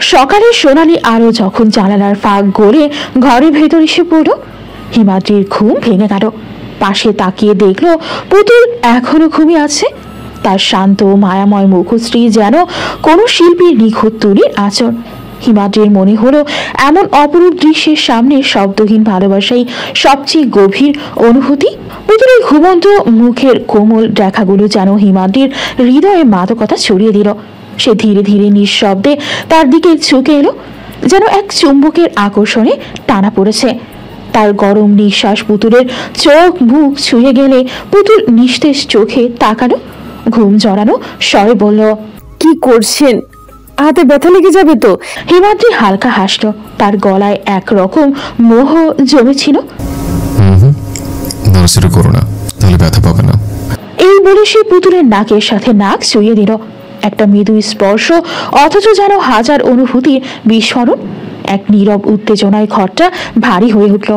সকালে সোনালি আলো যখন জানালার ফাঁক গলে ঘরের ভেতর এসে পড়ল, হিমাদ্রির ঘুম ভেঙে গেল। পাশে তাকিয়ে দেখলো পুতুল এখনো ঘুমিয়ে আছে। তার শান্ত মায়াময় মুখশ্রী যেন কোনো শিল্পীর নিখুঁত তুলির আঁচড়। হিমাদ্রির মনে হলো এমন অপরূপ দৃশ্যের সামনে শব্দহীন ভালোবাসাই সবচেয়ে গভীর অনুভূতি। পুতুলের ঘুমন্ত মুখের কোমল রেখাগুলো যেন হিমাদ্রির হৃদয়ে মাদকতা ছড়িয়ে দিল। সে ধীরে ধীরে নিঃশব্দে তার দিকে ঝুঁকে এলো, যেন এক চুম্বকের আকর্ষণে টানা পড়েছে। তার গরম নিঃশ্বাস পুতুলের চোখ মুখ ছুঁয়ে গেলে পুতুল নিস্তেজ চোখে তাকালো, ঘুম জড়ানো স্বরে বলল, কি করছেন? হাতে ব্যথা লেগে যাবে তো। হিমাদ্রি হালকা হাসলো। তার গলায় একরকম মোহ জমেছিল। নড়াচড়া করো না, তাহলে ব্যথা পাবে না। এই বলে সে পুতুলের নাকের সাথে নাক ছুঁয়ে দিল। একটা মৃদু স্পর্শ, অথচ যেন হাজার অনুভূতির বিস্ফোরণ। এক নীরব উত্তেজনায় ঘরটা ভারী হয়ে উঠল।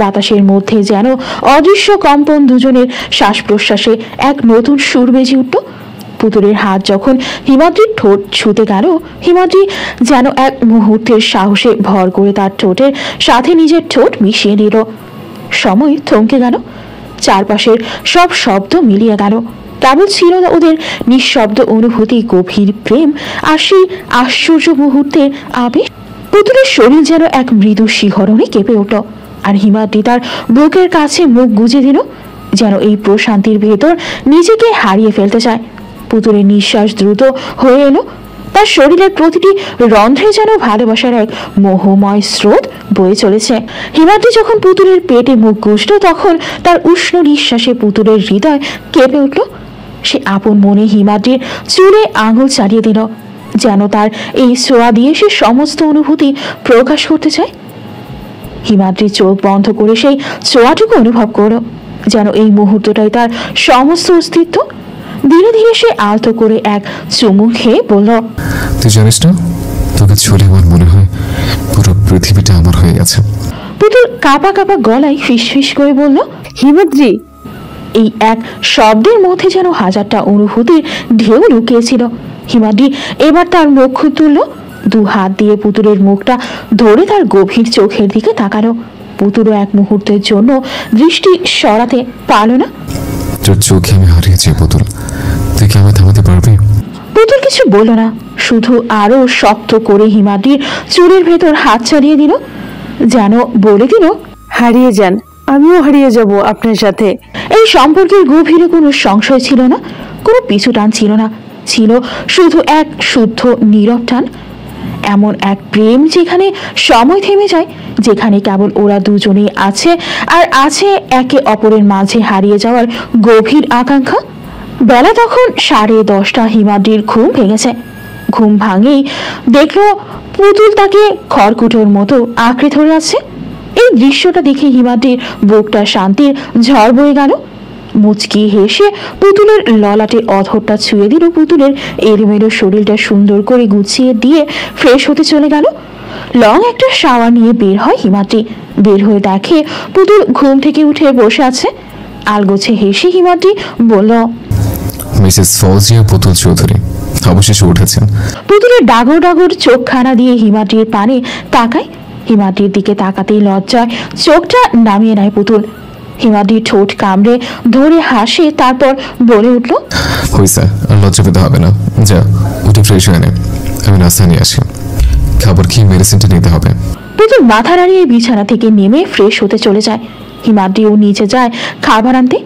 বাতাসের মধ্যে যেন অদৃশ্য কম্পন, দুজনের শ্বাস প্রশ্বাসে এক নতুন সুর বেজে উঠল। পুতুলের হাত যখন হিমাদ্রির ঠোঁট ছুঁতে গেল, হিমাদ্রি যেন এক মুহূর্তের সাহসে ভর করে তার ঠোঁটের সাথে নিজের ঠোঁট মিশিয়ে দিল। সময় থমকে গেল, চারপাশের সব শব্দ মিলিয়ে গেল। কেবল ছিল ওদের নিঃশব্দ অনুভূতি, গভীর প্রেম আর সেই আশ্চর্য মুহূর্তের আবেশ। পুতুলের শরীর যেন এক মৃদু শিহরণে কেঁপে উঠল, আর হিমাদ্রি তার বুকের কাছে মুখ গুজে দিল, যেন এই প্রশান্তির ভেতর নিজেকে হারিয়ে ফেলতে চায়। পুতুলের নিঃশ্বাস দ্রুত হয়ে এলো, তার শরীরের প্রতিটি রন্ধ্রে যেন ভালোবাসার এক মোহময় স্রোত বয়ে চলেছে। হিমাদ্রি যখন পুতুলের পেটে মুখ গুজল, তখন তার উষ্ণ নিঃশ্বাসে পুতুলের হৃদয় কেঁপে উঠল। সে আপন মনে হিমাদ্রির চুলে আঙুল চালিয়ে দিল, যেন তার এই ছোঁয়া দিয়ে সে সমস্ত অনুভূতি প্রকাশ করতে চায়। হিমাদ্রি চোখ বন্ধ করে সেই ছোঁয়াটুকু অনুভব করল, যেন এই মুহূর্তটাই তার সমস্ত অস্তিত্ব। ধীরে ধীরে সে আলতো করে এক চুমু খেয়ে বলল, তুই জানিস না, তোকে ছুঁলে আমার মনে হয় পুরো পৃথিবীটা আমার হয়ে গেছে। পুতুল কাঁপা কাঁপা গলায় ফিসফিস করে বলল, হিমাদ্রি। এই এক শব্দের মধ্যে যেন হাজারটা অনুভূতির ঢেউ লুকিয়েছিল। হিমাদ্রি এবার তার মুখ তুলল, দু হাত দিয়ে পুতুলের মুখটা ধরে তার গভীর চোখের দিকে তাকালো। পুতুলও এক মুহূর্তের জন্য দৃষ্টি সরাতে পারল না। তোর চোখে আমি হারিয়েছি পুতুল, তুই কি আমায় থামাতে পারবি? পুতুল কিছু বলল না, শুধু আরো শক্ত করে হিমাদ্রির চুলের ভেতর হাত চালিয়ে দিল, যেন বলে দিল, হারিয়ে যান, আমিও হারিয়ে যাব আপনার সাথে। এই সম্পর্কের গভীরে কোনো সংশয় ছিল না, কোনো পিছু টান ছিল না, ছিল শুধু এক শুদ্ধ নীরব টান। এমন এক প্রেম যেখানে সময় থেমে যায়, যেখানে কেবল ওরা দুজনেই আছে, আর আছে একে অপরের মাঝে হারিয়ে যাওয়ার গভীর আকাঙ্ক্ষা। বেলা তখন 10:30। হিমাদ্রির ঘুম ভেঙেছে। ঘুম ভাঙেই দেখলো পুতুল তাকে খড়কুটোর মতো আঁকড়ে ধরে আছে। এই দৃশ্যটা দেখে হিমাদ্রির বুকটা শান্তির ঝড় বয়ে গেল। মুচকি হেসে পুতুলের ললাটে অধরটা ছুঁয়ে দিল। পুতুলের এলোমেলো শরীরটা সুন্দর করে গুছিয়ে দিয়ে ফ্রেশ হতে চলে গেল। লং একটা শাওয়ার নিয়ে বের হয় হিমাদ্রি। বের হয়ে দেখে পুতুল ঘুম থেকে উঠে বসে আছে। আলগোছে হেসে হিমাদ্রি বলল, মিসেস ফৌজিয়া পুতুল চৌধুরী অবশেষে উঠেছেন। পুতুলের ডাগর ডাগর চোখখানা দিয়ে হিমাদ্রির পানে তাকায়। হিমাদ্রির দিকে তাকাতেই লজ্জায় চোখটা নামিয়ে নেয় পুতুল। হিমাদ্রি ঠোঁট কামড়ে ধরে হাসে, তারপর বলে উঠল, হইছে, আর লজ্জা পেতে হবে না, যা উঠে ফ্রেশ হয়ে নে, আমি নাস্তা নিয়ে আসি, খাবার খেয়ে মেডিসিনটা নিতে হবে। পুতুল মাথা নাড়িয়ে বিছানা থেকে নেমে ফ্রেশ হতে চলে যায়। হিমাদ্রিও নিচে যায় খাবার আনতে।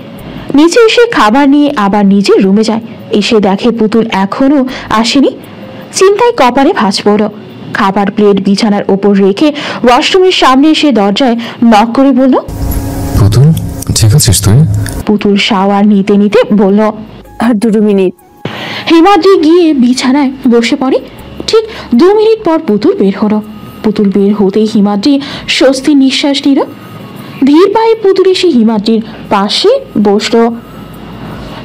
নিচে এসে খাবার নিয়ে আবার নিজের রুমে যায়। এসে দেখে পুতুল এখনো আসেনি। চিন্তায় কপালে ভাঁজ পড়ল। খাবার প্লেট বিছানার ওপর রেখে ওয়াশরুমের সামনে এসে দরজায় নক করে বলল, পুতুল ঠিক আছিস তুই? পুতুল শাওয়ার নিতে নিতে বলল, আর 2 মিনিট। হিমাদ্রি গিয়ে বিছানায় বসে পড়ে। ঠিক 2 মিনিট পর পুতুল বের হলো। পুতুল বের হতেই হিমাদ্রি স্বস্তির নিঃশ্বাস নিল। ধীর পায়ে পুতুল এসে হিমাদ্রির পাশে বসল।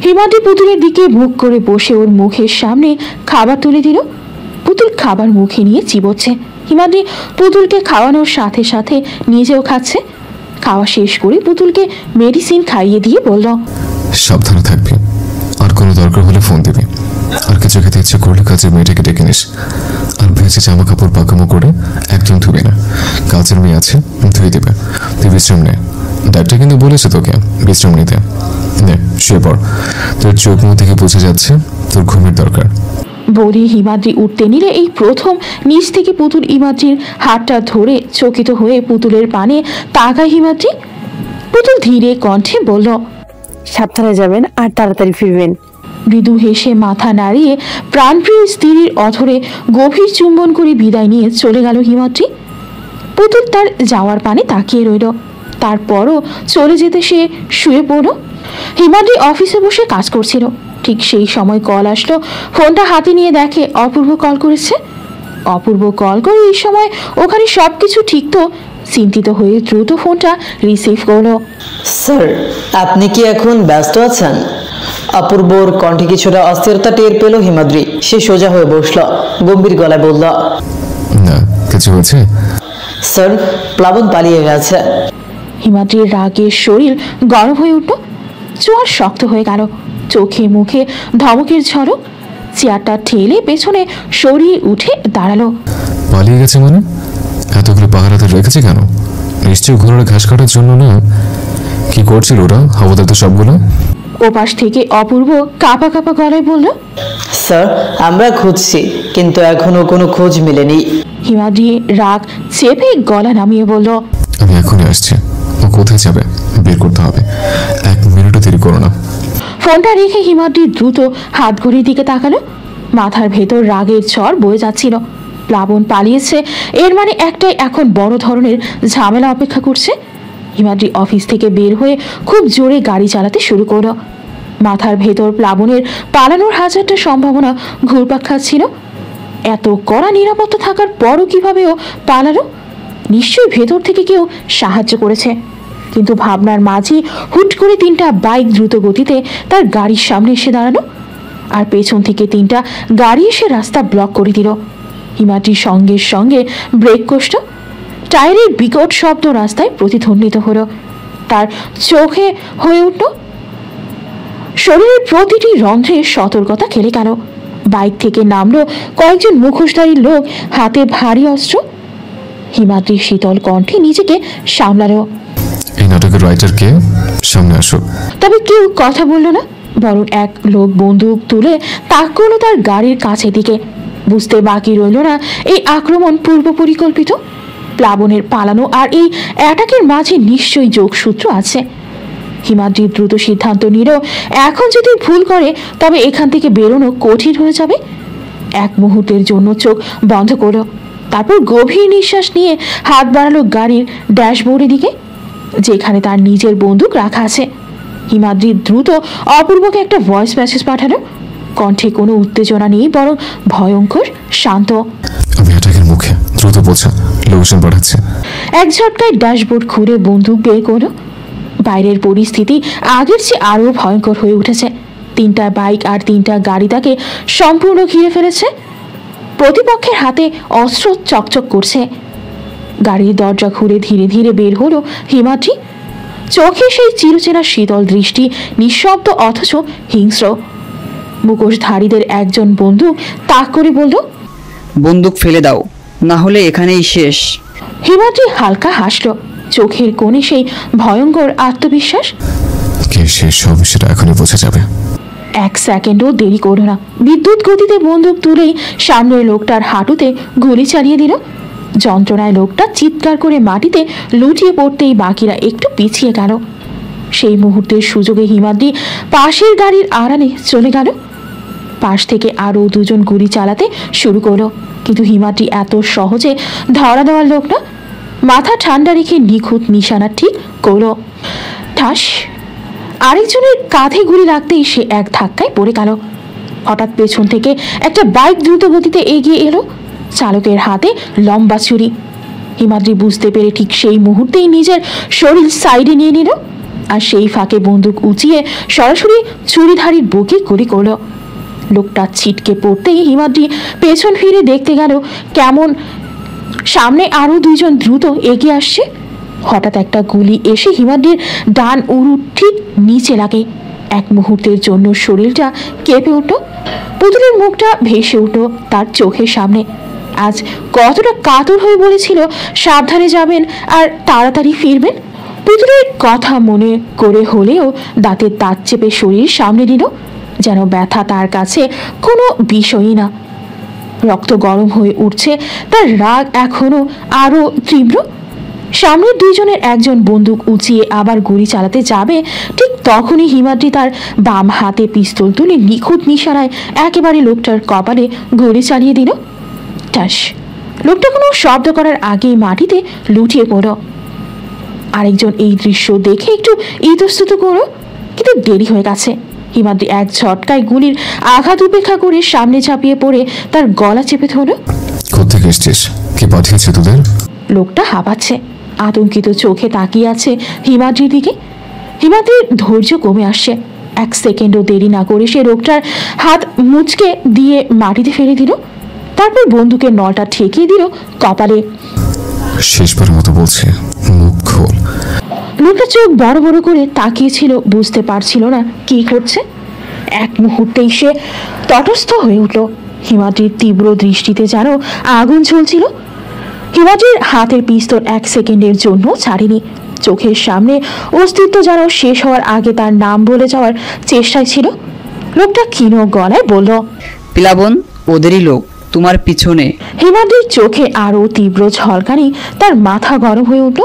হিমাদ্রি পুতুলের দিকে মুখ করে বসে ওর মুখের সামনে খাবার তুলে দিল। পুতুল খাবার মুখে নিয়ে চিবোচ্ছে। হিমাদ্রি পুতুলকে খাওয়ানোর সাথে সাথে নিজেও খাচ্ছে। খাওয়া শেষ করে পুতুলকে মেডিসিন খাইয়ে দিয়ে বলল, সাবধানে থাকবি, আর কোনো দরকার হলে ফোন দিবি, আর কিছু খেতে ইচ্ছে করলে কাজে মেয়েটাকে ডেকে নিস, আর ভেজে জামা কাপড় পাকামো করে একদম ধুবি না। কাজের মেয়ে আছে, ধুয়ে দেবে। তুই বিশ্রাম নে। ডাক্তার কিন্তু বলেছে তোকে বিশ্রাম নিতে। নে শুয়ে পড়। তোর চোখ মুখ থেকে বোঝা যাচ্ছে তোর ঘুমের দরকার। বলি হিমাদ্রি উঠতে নিলে এই প্রথম নিচ থেকে পুতুল হিমাদ্রির হাতটা ধরে চকিত হয়ে পুতুলের পানে তাকায় হিমাদ্রি। পুতুল ধীরে কণ্ঠে বলল, সাবধানে যাবেন আর তাড়াতাড়ি ফিরবেন। মৃদু হেসে মাথা নাড়িয়ে প্রাণপ্রিয় স্ত্রীর অধরে গভীর চুম্বন করে বিদায় নিয়ে চলে গেল হিমাদ্রি। পুতুল তার যাওয়ার পানে তাকিয়ে রইল। তারপরও চলে যেতে সে শুয়ে পড়ল। হিমাদ্রি অফিসে বসে কাজ করছিল। ঠিক সেই সময় কল আসলো। ফোনটা হাতে নিয়ে দেখে অপূর্ব কল করেছে। অপূর্ব কল করে এই সময় ওখানে সবকিছু ঠিক তো চিন্তিত হয়ে দ্রুত ফোনটা রিসিভ করলো। স্যার, আপনি কি এখন ব্যস্ত আছেন? অপূর্বর কণ্ঠে কিছুটা অস্থিরতা টের পেল হিমাদ্রি। সে সোজা হয়ে বসল, গম্ভীর গলায় বলল, না কিছু হয়েছে? স্যার, প্লাবন পালিয়ে গেছে। হিমাদ্রির রাগে শরীর গরম হয়ে উঠল। চোয়ার শক্ত হয়ে গেল। চোখে মুখে ধমকের ঝড়ক। চেয়ারটা ঠেলে পেছনে সরিয়ে উঠে দাঁড়ালো। পালিয়ে গেছে মানে? এতগুলো পাহারাতে রেখেছে কেন? নিশ্চয়ই ঘোড়ার ঘাস কাটার জন্য না? কি করছিল ওরা হাওয়াদার তো সবগুলো? ওপাশ থেকে অপূর্ব কাঁপা কাঁপা গলায় বলল, স্যার, আমরা খুঁজছি কিন্তু এখনো কোনো খোঁজ মেলেনি। হিমাদ্রি রাগ চেপে গলা নামিয়ে বলল, আমি এখনই আসছি। ও কোথায় যাবে বের করতে হবে। 1 মিনিটও দেরি করো না। ফোনটা রেখে হিমাদ্রি দ্রুত হাত ঘড়ির দিকে তাকালো। মাথার ভেতর রাগের ঝড় বয়ে যাচ্ছিল। প্লাবন পালিয়েছে, এর মানে একটাই এখন বড় ধরনের ঝামেলা অপেক্ষা করছে। হিমাদ্রি অফিস থেকে বের হয়ে খুব জোরে গাড়ি চালাতে শুরু করলো। মাথার ভেতর প্লাবনের পালানোর হাজারটা সম্ভাবনা ঘুরপাক খাচ্ছিল। এত কড়া নিরাপত্তা থাকার পরও কিভাবেও পালালো? নিশ্চয়ই ভেতর থেকে কেউ সাহায্য করেছে। কিন্তু ভাবনার মাঝে হুট করে 3টা বাইক দ্রুত গতিতে তার গাড়ির সামনে এসে দাঁড়ানো। আর পেছন থেকে 3টা গাড়ি এসে রাস্তা ব্লক করে দিল। হিমাদ্রির সঙ্গে সঙ্গে ব্রেক কষল। টায়ারের বিকট শব্দ রাস্তায় প্রতিধ্বনিত হলো। তার চোখে হয়ে উঠল। শরীরের প্রতিটি রন্ধ্রে সতর্কতা খেলে গেল। বাইক থেকে নামলো কয়েকজন মুখোশধারী লোক, হাতে ভারী অস্ত্র। হিমাদ্রি শীতল কণ্ঠে নিজেকে সামলালো। এই নাটকের রাইটার কে? সামনে আসো। তবে কেউ কথা বলল না, বরং এক লোক বন্দুক তুলে তাকালো তার গাড়ির কাছে দিকে। বুঝতে বাকি রইল না এই আক্রমণ পূর্ব পরিকল্পিত। প্লাবনের পালানো আর এই অ্যাটাকের মাঝে নিশ্চয়ই যোগসূত্র আছে। হিমাদ্রি দ্রুত সিদ্ধান্ত নিল, এখন যদি ভুল করে তবে এখান থেকে বেরোনো কঠিন হয়ে যাবে। এক মুহূর্তের জন্য চোখ বন্ধ করলো। তারপর গভীর নিঃশ্বাস নিয়ে হাত বাড়ালো গাড়ির ড্যাশবোর্ডের দিকে, যেখানে তার নিজের বন্দুক রাখা আছে। হিমাদ্রি দ্রুত অপূর্বকে একটা ভয়েস মেসেজ পাঠালো। কণ্ঠে কোনো উত্তেজনা নেই, বরং ভয়ঙ্কর শান্ত। আমি অ্যাটাকের মুখে, দ্রুত বোঝা, লোকজন বাড়াচ্ছে। এক ঝটকায় ড্যাশবোর্ড খুলে বন্দুক বের করলো। বাইরের পরিস্থিতি আগের চেয়ে আরও ভয়ঙ্কর হয়ে উঠেছে। 3টা বাইক আর 3টা গাড়ি তাকে সম্পূর্ণ ঘিরে ফেলেছে। প্রতিপক্ষের হাতে অস্ত্র চকচক করছে। গাড়ির দরজা খুলে ধীরে ধীরে বের হলো হিমাদ্রি। চোখে সেই চিরচেনা শীতল দৃষ্টি, নিঃশব্দ অথচ হিংস্র। মুখোশধারীদের একজন বন্দুক তাক করে বলল, বন্দুক ফেলে দাও, না হলে এখানেই শেষ। হিমাদ্রি হালকা হাসল, চোখের কোণে সেই ভয়ঙ্কর আত্মবিশ্বাস। কে শেষ সব সেটা এখনই বোঝা যাবে। 1 সেকেন্ডও দেরি করল না। বিদ্যুৎ গতিতে বন্দুক তুলেই সামনের লোকটার হাঁটুতে গুলি চালিয়ে দিল। যন্ত্রণায় লোকটা চিৎকার করে মাটিতে লুটিয়ে পড়তেই বাকিরা একটু পিছিয়ে গেল। সেই মুহূর্তের সুযোগে হিমাদ্রি পাশের গাড়ির আড়ালে চলে গেল। পাশ থেকে আরও 2 জন গুলি চালাতে শুরু করলো, কিন্তু হিমাদ্রি এত সহজে ধরা দেওয়ার লোক না। মাথা ঠান্ডা রেখে নিখুঁত নিশানা ঠিক করলো। ঠাস, আরেকজনের কাঁধে গুলি লাগতেই সে এক ধাক্কায় পড়ে গেল। হঠাৎ পেছন থেকে একটা বাইক দ্রুত গতিতে এগিয়ে এলো। চালকের হাতে লম্বা ছুরি। হিমাদ্রি বুঝতে পেরে ঠিক সেই মুহূর্তেই নিজের শরীর সাইডে নিয়ে নিল, আর সেই ফাঁকে বন্দুক উঁচিয়ে সরাসরি ছুরিধারীর বুকে গুলি করল। লোকটা ছিটকে পড়তেই হিমাদ্রি পেছন ফিরে দেখতে গেল কেমন সামনে আরও 2 জন দ্রুত এগিয়ে আসছে। হঠাৎ একটা গুলি এসে হিমাদ্রির ডান উরু ঠিক নিচে লাগে। এক মুহূর্তের জন্য শরীরটা কেঁপে উঠল। পুতুলের মুখটা ভেসে উঠল তার চোখের সামনে। আজ কতটা কাতর হয়ে বলেছিল সাবধানে যাবেন আর তাড়াতাড়ি ফিরবেন। পুতুলের কথা মনে করে হলেও দাঁতের দাঁত চেপে শরীর সামনে নিল, যেন ব্যথা তার কাছে কোনো বিষয়ই না। রক্ত গরম হয়ে উঠছে, তার রাগ এখনো আরো তীব্র। সামনের দুইজনের একজন বন্দুক উঁচিয়ে আবার গুলি চালাতে যাবে, ঠিক তখনই হিমাদ্রি তার বাম হাতে পিস্তল তুলে নিখুঁত নিশানায় একেবারে লোকটার কপালে গুলি চালিয়ে দিল। টাস! লোকটা কোনো শব্দ করার আগেই মাটিতে লুটিয়ে পড়ল। আরেকজন এই দৃশ্য দেখে একটু ইতস্তত করল, কিন্তু দেরি হয়ে গেছে। হিমাদ্রি এক ঝটকায় গুলির আঘাত উপেক্ষা করে সামনে ঝাঁপিয়ে পড়ে তার গলা চেপে ধরল। কোত্থেকে এসছিস? কে পাঠিয়েছে তোদের? লোকটা হাঁপাচ্ছে, আতঙ্কিত চোখে তাকিয়ে আছে হিমাদ্রির দিকে। হিমাদ্রির ধৈর্য কমে আসছে। এক সেকেন্ডও দেরি না করে সে লোকটার হাত মুচকে দিয়ে মাটিতে ফেলে দিল, তারপর বন্দুকের নলটা ঠেকিয়ে দিল কপালে। শেষবার মতো বলছে, মুখ খোল। লোকটা চোখ বড় বড় করে তাকিয়েছিল, বুঝতে পারছিল না কি করছে। এক মুহূর্তেই সে তটস্থ হয়ে উঠল। হিমাদ্রির তীব্র দৃষ্টিতে যেন আগুন জ্বলছিল। হিমাদ্রির হাতের পিস্তল এক সেকেন্ডের জন্য ছাড়েনি। চোখের সামনে অস্তিত্ব যেন শেষ হওয়ার আগে তার নাম বলে যাওয়ার চেষ্টায় ছিল। লোকটা ক্ষীণ গলায় বলল, প্লাবন, ওদেরই লোক, তোমার পিছনে। হিমাদ্রির চোখে আরো তীব্র ঝলকানি, তার মাথা গরম হয়ে উঠল।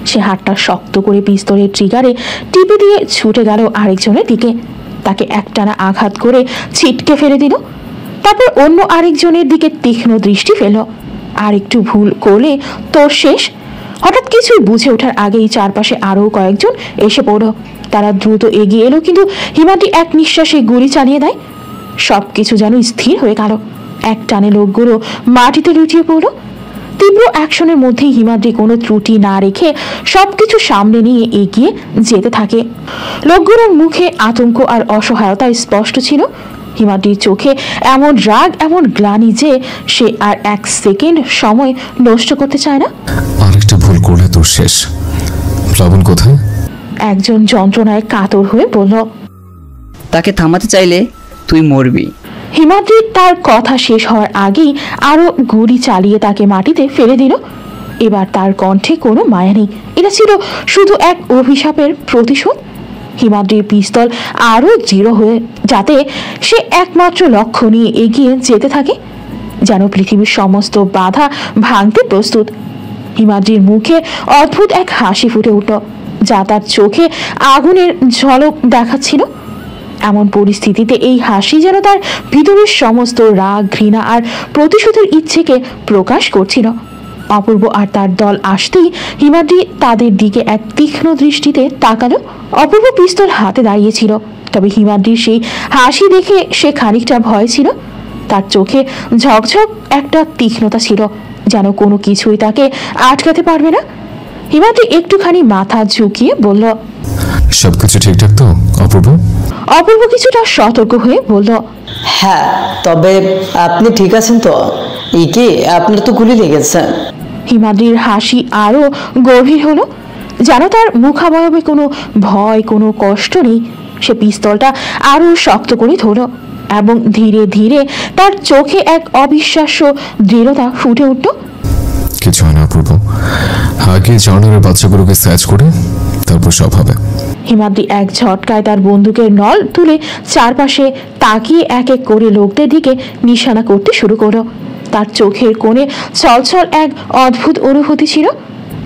সে হাতটা শক্ত করে পিস্তলের ট্রিগারে টিপে দিয়ে ছুটে গেল আরেকজনের দিকে। তাকে একটানা আঘাত করে ছিটকে ফেলে দিল, তারপর অন্য আরেকজনের দিকে তীক্ষ্ণ দৃষ্টি ফেল। আর একটু ভুল করলে তোর শেষ। হঠাৎ কিছু বুঝে ওঠার আগেই চারপাশে আরো কয়েকজন এসে পড়ল। তারা দ্রুত এগিয়ে এলো, কিন্তু হিমাদ্রি এক নিঃশ্বাসে গুলি চালিয়ে দেয়। সবকিছু যেন স্থির হয়ে গেল। এক টানে লোকগুলো মাটিতে লুটিয়ে পড়ল। তীব্র অ্যাকশনের মধ্যেই হিমাদ্রি কোনো ত্রুটি না রেখে সবকিছু সামনে নিয়ে এগিয়ে যেতে থাকে। লোকগুলোর মুখে আতঙ্ক আর অসহায়তা স্পষ্ট ছিল। হিমাদ্রির চোখে এমন রাগ, এমন গ্লানি যে সে আর এক সেকেন্ড সময় নষ্ট করতে চায় না। আরেকটা ভুল করলে তোর শেষ। প্লাবন কোথায়? একজন যন্ত্রণায় কাতর হয়ে বলল। তাকে থামাতে চাইলে তুই মরবি। হিমাদ্রি তার কথা শেষ হওয়ার আগেই আরো গুলি চালিয়ে তাকে মাটিতে ফেলে দিল। এবার তার কণ্ঠে কোনো মায়া নেই। এটা ছিল শুধু এক অভিশাপের প্রতিশোধ। হিমাদ্রির পিস্তল আরো দৃঢ় হয়ে, যাতে সে একমাত্র লক্ষ্য নিয়ে এগিয়ে যেতে থাকে, যেন পৃথিবীর সমস্ত বাধা ভাঙতে প্রস্তুত। হিমাদ্রির মুখে অদ্ভুত এক হাসি ফুটে উঠল, যা তার চোখে আগুনের ঝলক দেখাচ্ছিল। এমন পরিস্থিতিতে এই হাসি যেন তার ভিতরের সমস্ত রাগ, ঘৃণা আর প্রতিশোধের ইচ্ছেকে প্রকাশ করছিল। অপূর্ব আর তার দল আসতেই হিমাদ্রি তাদের দিকে এক তীক্ষ্ণ দৃষ্টিতে তাকালো। অপূর্ব পিস্তল হাতে দাঁড়িয়েছিল, তবে হিমাদ্রির সেই হাসি দেখে সে খানিকটা ভয় ছিল। তার চোখে ঝকঝক একটা তীক্ষ্ণতা ছিল, যেন কোনো কিছুই তাকে আটকাতে পারবে না। হিমাদ্রি একটুখানি মাথা ঝুঁকিয়ে বলল, সবকিছু ঠিকঠাক তো অপূর্ব? অপূর্ব কিছুটা সতর্ক হয়ে বলল, হ্যাঁ, তবে আপনি ঠিক আছেন তো? কি আপনার তো গুলি লেগেছে। হিমাদ্রির হাসি আরো গভীর হলো, যেন তার মুখাবয়বে কোনো ভয়, কোনো কষ্ট নেই। সে পিস্তলটা আরো শক্ত করে ধরল এবং ধীরে ধীরে তার চোখে এক অবিশ্বাস্য দৃঢ়তা ফুটে উঠল। কিছু হয় না অপূর্ব, আগে জর্নারের বাচ্চাগুলোকে সার্চ করে তারপর সব হবে। হিমাদ্রি এক ঝটকায় তার বন্দুকের নল তুলে চারপাশে তাকিয়ে এক এক করে লোকদের দিকে নিশানা করতে শুরু করলো। তার চোখের কোণে ছলছল এক অদ্ভুত অনুভূতি ছিল,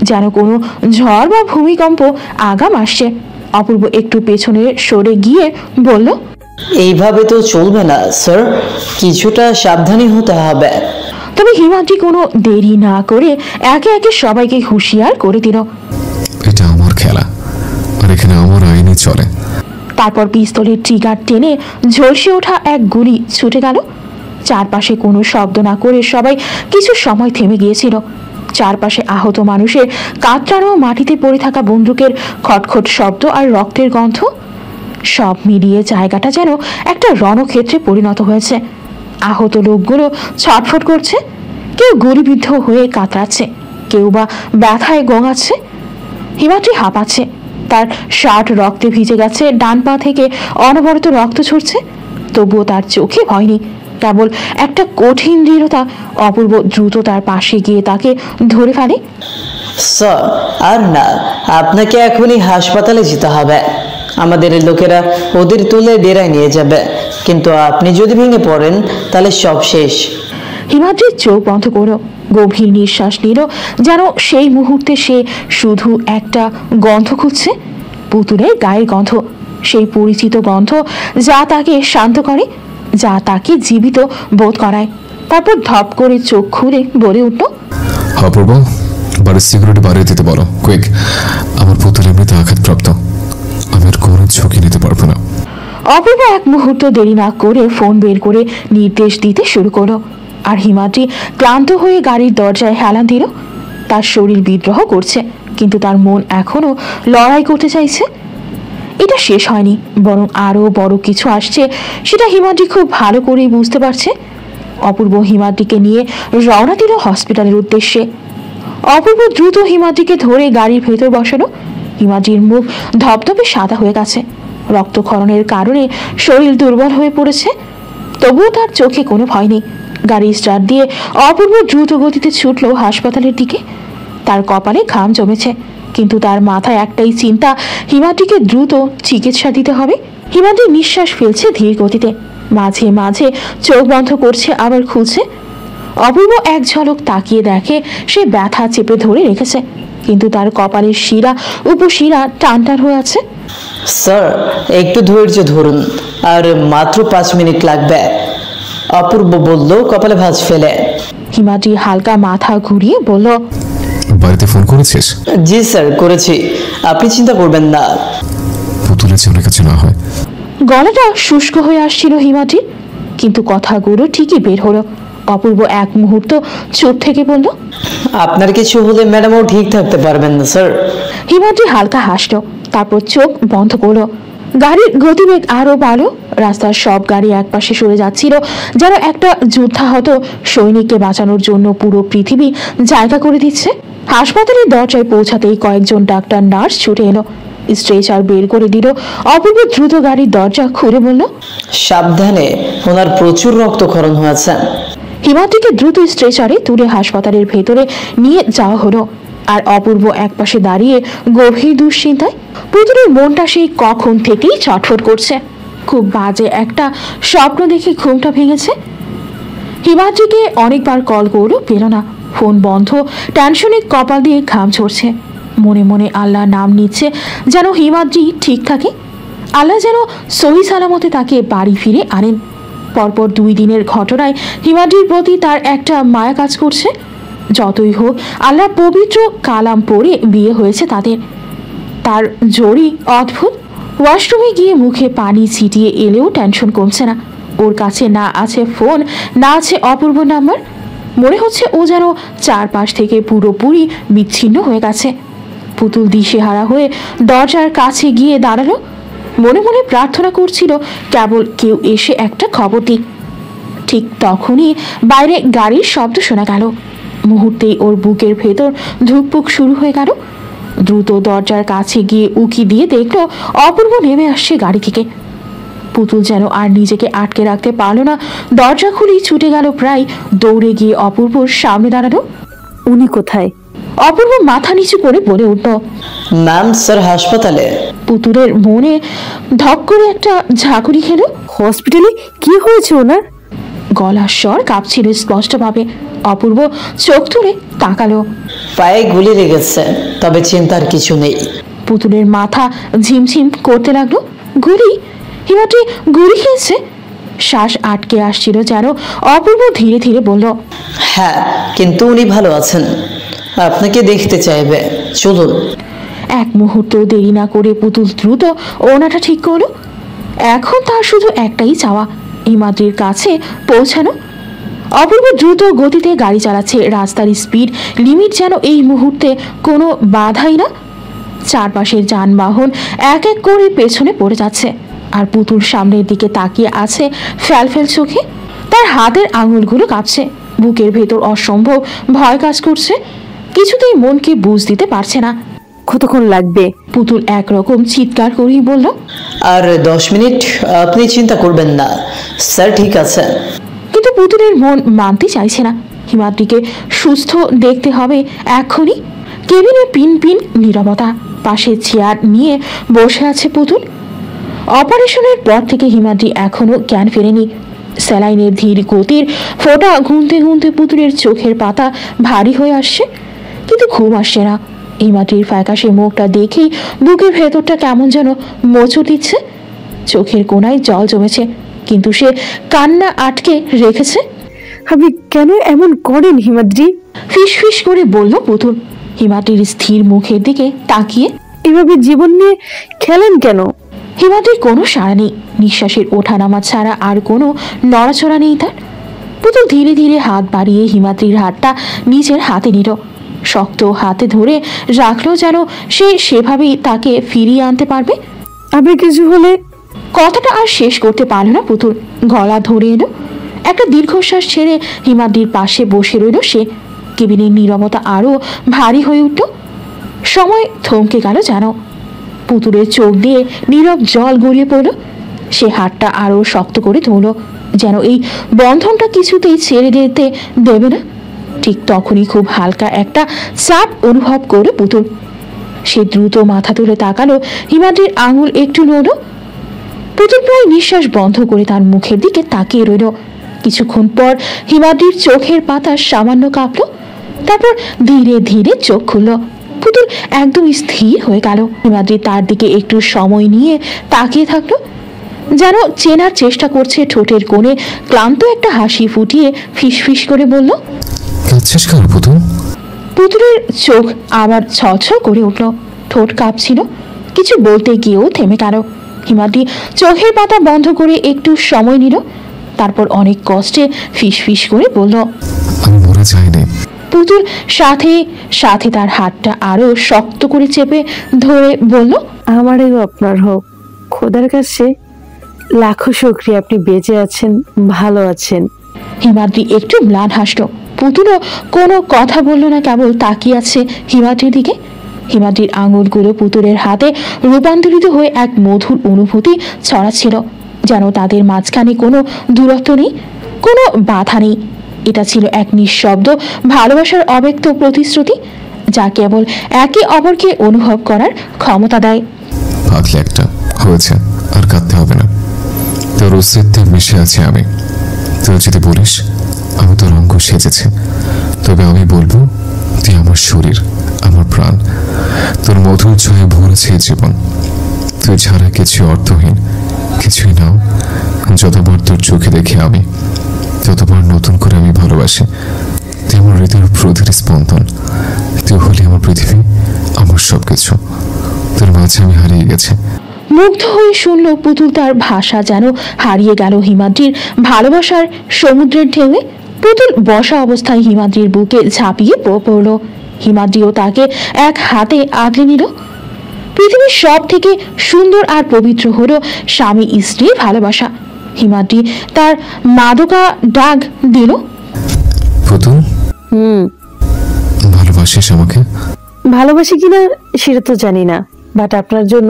যেন কোনো ঝড় বা ভূমিকম্প আগাম আসছে। অপূর্ব একটু পেছনে সরে গিয়ে বলল, এইভাবে তো চলবে না স্যার, কিছুটা সাবধানী হতে হবে। তবে হিমাদ্রি কোনো দেরি না করে একে একে সবাইকে হুঁশিয়ার করে দিল। এটা আমার খেলা, আর এখানে আমার আইনই চলে। তারপর পিস্তলের ট্রিগার টেনে ঝলসে ওঠা এক গুলি ছুটে গেল। চারপাশে কোনো শব্দ না করে সবাই কিছু সময় থেমে গিয়েছিল। চারপাশে আহত মানুষের কাতরানো, মাটিতে পড়ে থাকা বন্দুকের খটখট শব্দ আর রক্তের গন্ধ, সব মিলিয়ে জায়গাটা যেন একটা রণক্ষেত্রে পরিণত হয়েছে। আহত লোকগুলো ছটফট করছে, কেউ গুলিবিদ্ধ হয়ে কাতরাচ্ছে, কেউ বা ব্যথায় গোঙাচ্ছে। হিমাদ্রি হাঁপাচ্ছে, তার শার্ট রক্তে ভিজে গেছে, ডান পা থেকে অনবরত রক্ত ঝরছে। তবুও তার চোখে ভয় নেই। কেবল একটা কঠিন দৃঢ়তা। অপূর্ব দ্রুত তার পাশে গিয়ে তাকে ধরে ফেলে। স্যার, আর না, আপনাকে এখনই হাসপাতালে যেতে হবে। আমাদের লোকেরা ওদের তুলে ডেরায় নিয়ে যাবে, কিন্তু আপনি যদি ভেঙে পড়েন তাহলে সব শেষ। হিমাদ্রির চোখ বন্ধ করলো, গভীর নিঃশ্বাস নিল, যেন সেই মুহূর্তে সে শুধু একটা গন্ধ খুঁজছে, পুতুলের গায়ের গন্ধ, সেই পরিচিত গন্ধ যা তাকে শান্ত করে, যা তাকে জীবিত বোধ করায়। তারপর ধপ করে চোখ খুলে বলে উঠল, অপূর্ব, বাড়ির সিকিউরিটি বাড়িয়ে দিতে বলো, কুইক। আমার পুতুল এমনিতে আঘাতপ্রাপ্ত, আমি আর কোনো ঝুঁকি নিতে পারবো না। অপূর্ব এক মুহূর্ত দেরি না করে ফোন বের করে নির্দেশ দিতে শুরু করলো। আর হিমাদ্রি ক্লান্ত হয়ে গাড়ির দরজায় হেলান দিল। তার শরীর বিদ্রোহ করছে, কিন্তু তার মন এখনো লড়াই করতে চাইছে। এটা শেষ হয়নি, বরং আরো বড় কিছু আসছে, সেটা হিমাদ্রি খুব ভালো করেই বুঝতে পারছে। অপূর্ব হিমাদ্রিকে নিয়ে রওনা দিল হসপিটালের উদ্দেশ্যে। অপূর্ব দ্রুত হিমাদ্রিকে ধরে গাড়ির ভেতর বসালো। হিমাদ্রির মুখ ধপধপে সাদা হয়ে গেছে, রক্তক্ষরণের কারণে শরীর দুর্বল হয়ে পড়েছে, তবুও তার চোখে কোনো ভয় নেই। গাড়ি স্টার্ট দিয়ে অপূর্ব দ্রুত গতিতে ছুটল হাসপাতালের দিকে। তার কপালে ঘাম জমেছে, কিন্তু তার মাথায় একটাই চিন্তা, হিমাদ্রিকে দ্রুত চিকিৎসা দিতে হবে। হিমাদ্রি নিঃশ্বাস ফেলছে ধীর গতিতে, মাঝে মাঝে চোখ বন্ধ করছে আবার খুলছে। অপূর্ব এক ঝলক তাকিয়ে দেখে সে ব্যথা চেপে ধরে রেখেছে, কিন্তু তার কপালের শিরা উপশিরা টান টান হয়ে আছে। স্যার, একটু ধৈর্য ধরুন, আর মাত্র 5 মিনিট লাগবে, অপূর্ব বলল কপালে ভাঁজ ফেলে। হিমাদ্রি হালকা মাথা ঘুরিয়ে বলল, বাড়িতে ফোন করেছিস? জি স্যার, করেছি, আপনি চিন্তা করবেন না। পুতুলের যেন কিছু না হয়। গলাটা শুষ্ক হয়ে আসছিল হিমাদ্রি, কিন্তু কথাগুলো ঠিকই বের হলো। অপূর্ব এক মুহূর্ত চুপ থেকে বলল, আপনার কিছু হলে ম্যাডামও ঠিক থাকতে পারবেন না স্যার। হিমাদ্রি হালকা হাসলো, তারপর চোখ বন্ধ করলো। গাড়ির গতিবেগ আরো বাড়লো। রাস্তার সব গাড়ি একপাশে সরে যাচ্ছিল, যেন একটা যুদ্ধাহত সৈনিককে বাঁচানোর জন্য পুরো পৃথিবী জায়গা করে দিচ্ছে। হাসপাতালের দরজায় পৌঁছাতেই কয়েকজন ডাক্তার নার্স ছুটে এলো, স্ট্রেচার বের করে দিল। অপূর্ব দ্রুত গাড়ির দরজা খুলে বলল, সাবধানে, ওনার প্রচুর রক্তক্ষরণ হয়েছে। হিমাদ্রিকে দ্রুত স্ট্রেচারে তুলে হাসপাতালের ভেতরে নিয়ে যাওয়া হলো। আর অপূর্ব একপাশে দাঁড়িয়ে গভীর দুশ্চিন্তায়। পুতুলের মনটা সেই কখন থেকেই ছটফট করছে। খুব বাজে একটা স্বপ্ন দেখে ঘুমটা ভেঙেছে। হিমাদ্রিকে অনেকবার কল করলো, পেল না, ফোন বন্ধ। টেনশনে কপাল দিয়ে ঘাম ঝরছে, মনে মনে আল্লাহ নাম নিচ্ছে যেন হিমাদ্রি ঠিক থাকে, আল্লাহ যেন সহি সালামতে তাকে বাড়ি ফিরে আনেন। পরপর 2 দিনের ঘটনায় হিমাদ্রির প্রতি তার একটা মায়া কাজ করছে। যতই হোক, আল্লাহ পবিত্র কালাম পড়ে বিয়ে হয়েছে তাদের। তার জোরই অদ্ভুত। ওয়াশরুমে গিয়ে মুখে পানি ছিটিয়ে এলেও টেনশন কমছে না। ওর কাছে না আছে ফোন, না আছে অপূর্ব নাম্বার। মনে হচ্ছে ও যেন চারপাশ থেকে পুরোপুরি বিচ্ছিন্ন হয়ে গেছে। পুতুল দিশেহারা হয়ে দরজার কাছে গিয়ে দাঁড়ালো, মনে মনে প্রার্থনা করছিল কেবল কেউ এসে একটা খবর দিক। ঠিক তখনই বাইরে গাড়ির শব্দ শোনা গেল। মুহূর্তেই ওর বুকের ভেতর ধুকপুক শুরু হয়ে গেল। দ্রুত দরজার কাছে গিয়ে উকি দিয়ে দেখলো অপূর্ব নেমে আসছে গাড়ি থেকে। পুতুল যেন আর নিজেকে আটকে রাখতে পারল না, দরজা খুলেই ছুটে গেল, প্রায় দৌড়ে গিয়ে অপূর্বর সামনে দাঁড়ালো। উনি কোথায়? অপূর্ব মাথা নিচু করে বলে উঠল, ম্যাম, স্যার হাসপাতালে। পুতুলের মনে ধক করে একটা ঝাঁকুনি খেলো। হসপিটালে? কি হয়েছে ওনার? গলার স্বর কাঁপছিল স্পষ্টভাবে। অপূর্ব চোখ তুলে তাকালো। পায়ে গুলি লেগেছে, তবে চিন্তার কিছু নেই। পুতুলের মাথা ঝিমঝিম করতে লাগলো। গুলি? হিমাদ্রি গুলি খেয়েছে? শ্বাস আটকে আসছিল যেন। অপূর্ব ধীরে ধীরে বলল, হ্যাঁ, কিন্তু উনি ভালো আছেন, আপনাকে দেখতে চাইবে, চলুন। এক মুহূর্ত দেরি না করে পুতুল দ্রুত ওনাটা ঠিক করলো। এখন তার শুধু একটাই চাওয়া, হিমাদ্রির কাছে পৌঁছানো। অপূর্ব দ্রুত গতিতে গাড়ি চালাচ্ছে। রাস্তার স্পিড লিমিট যেন এই মুহূর্তে কোনো বাধাই না। চারপাশের যানবাহন এক এক করে পেছনে পড়ে যাচ্ছে, আর পুতুল সামনের দিকে তাকিয়ে আছে ফ্যালফেল চোখে। তার হাতের আঙুলগুলো কাঁপছে, বুকের ভেতর অসম্ভব ভয় কাজ করছে। কিছুতেই মনকে বুঝ দিতে পারছে না। কতক্ষণ লাগবে? পুতুল একরকম চিৎকার করেই বলল, আর 10 মিনিট, আপনি চিন্তা করবেন না, স্যার ঠিক আছে। কিন্তু পুতুলের মন মানতে চাইছে না। হিমাদ্রিকে সুস্থ দেখতে হবে এক্ষুনি। কেবিনে পিন পিন নীরবতা। পাশে চেয়ার নিয়ে বসে আছে পুতুল। অপারেশনের পর থেকে হিমাদ্রি এখনো জ্ঞান ফেরেনি। স্যালাইনের ধীর গতির ফোঁটা গুনতে গুনতে পুতুলের চোখের পাতা ভারী হয়ে আসছে, কিন্তু ঘুম আসছে না। হিমাদ্রির ফ্যাকাশে মুখটা দেখেই বুকের ভেতরটা কেমন যেন মোচড় দিচ্ছে। চোখের কোণায় জল জমেছে, কিন্তু সে কান্না আটকে রেখেছে। আপনি কেন এমন করেন হিমাদ্রি? ফিস ফিস করে বলল পুতুল, হিমাদ্রির স্থির মুখের দিকে তাকিয়ে। এভাবে জীবন নিয়ে খেলেন কেন? হিমাদ্রির কোনো সাড়া নেই। নিঃশ্বাসের ওঠানামা ছাড়া আর কোনো নড়াচড়া নেই তার। পুতুল ধীরে ধীরে হাত বাড়িয়ে হিমাদ্রির হাতটা নিজের হাতে নিল। শক্ত হাতে ধরে রাখলো, যেন সে সেভাবেই তাকে ফিরিয়ে আনতে পারবে। আপনি কিছু হলে? কথাটা আর শেষ করতে পারল না পুতুল। গলা ধরে এলো। একটা দীর্ঘশ্বাস ছেড়ে হিমাদ্রির পাশে বসে রইল সে। কেবিনের নীরবতা আরো ভারী হয়ে উঠল। সময় থমকে গেল যেন। পুতুলের চোখ দিয়ে নীরব জল গড়িয়ে পড়ল। সে হাতটা আরো শক্ত করে ধরল, যেন এই বন্ধনটা কিছুতেই ছেড়ে দিতে দেবে না। ঠিক তখনই খুব হালকা একটা চাপ অনুভব করে পুতুল। সে দ্রুত মাথা তুলে তাকালো। হিমাদ্রির আঙুল একটু নড়ল। পুতুল প্রায় নিঃশ্বাস বন্ধ করে তার মুখের দিকে তাকিয়ে রইল। কিছুক্ষণ পর হিমাদ্রির চোখের পাতা সামান্য কাঁপল। তারপর ধীরে ধীরে চোখ খুলল। পুতুল একদম স্থির হয়ে গেল। হিমাদ্রি তার দিকে একটু সময় নিয়ে তাকিয়ে থাকলো, যেন চেনার চেষ্টা করছে। ঠোঁটের কোণে ক্লান্ত একটা হাসি ফুটিয়ে ফিসফিস করে বলল, কাঁদছিস কেন পুতুল? পুতুলের চোখ আবার ছলছল করে উঠল। ঠোঁট কাঁপছিল। কিছু বলতে গিয়েও থেমে গেল। হিমাদ্রি চোখের পাতা বন্ধ করে একটু সময় নিল। তারপর অনেক কষ্টে ফিসফিস করে বলল, আমি মরে যাইনি। পুতুল সাথে সাথে তার হাতটা আরো শক্ত করে চেপে ধরে বলল, আমারও আপনার হোক। খোদার কাছে লাখো শুকরিয়া, আপনি বেঁচে আছেন, ভালো আছেন। হিমাদ্রি একটু ম্লান হাসল। পুতুলও কোনো কথা বলল না, কেবল তাকিয়ে আছে হিমাদ্রির দিকে। হিমাদ্রির আঙুলগুলো পুতুলের হাতে রূপান্তরিত হয়ে এক মধুর অনুভূতি ছড়াচ্ছিল, যেন তাদের মাঝখানে কোনো দূরত্ব নেই, কোনো বাধা নেই। এটা ছিল এক নিঃশব্দ ভালোবাসার অব্যক্ত প্রতিশ্রুতি, যা কেবল একে অপরকে অনুভব করার ক্ষমতা দেয়। পাগলি একটা হয়েছে, আর কাঁদতে হবে না। তোর অস্তিত্বে মিশে আছে আমি। তুই যদি বলিস আমি তোর অঙ্গ সেজেছি, তবে আমি বলবো তুই আমার শরীর, আমার প্রাণ। তোর মধুর ছয়ে ভরেছে জীবন। তুই ছাড়া কিছু অর্থহীন, কিছুই নাও। যতবার তোর চোখে দেখি আমি, ততবার নতুন করে আমি ভালোবাসি। তুই আমার হৃদয়ের প্রতির স্পন্দন। তুই হলি আমার পৃথিবী, আমার সবকিছু। তোর মাঝে আমি হারিয়ে গেছি। মুগ্ধ হয়ে শুনল পুতুল তার ভাষা যেন হারিয়ে গেল হিমাদ্রির ভালোবাসার সমুদ্রের ঢেউয়ে। পুতুল বসা অবস্থায় হিমাদ্রির বুকে ঝাঁপিয়ে পড়ল। হিমাদ্রিও তাকে এক হাতে আগলে নিল। পৃথিবীর সব থেকে সুন্দর আর পবিত্র হলো স্বামী স্ত্রীর ভালোবাসা। হিমাদ্রি তার মাদকা ডাক দিল, পুতুল ভালোবাসিস আমাকে? ভালোবাসি কিনা সেটা তো জানি না, বাট আপনার জন্য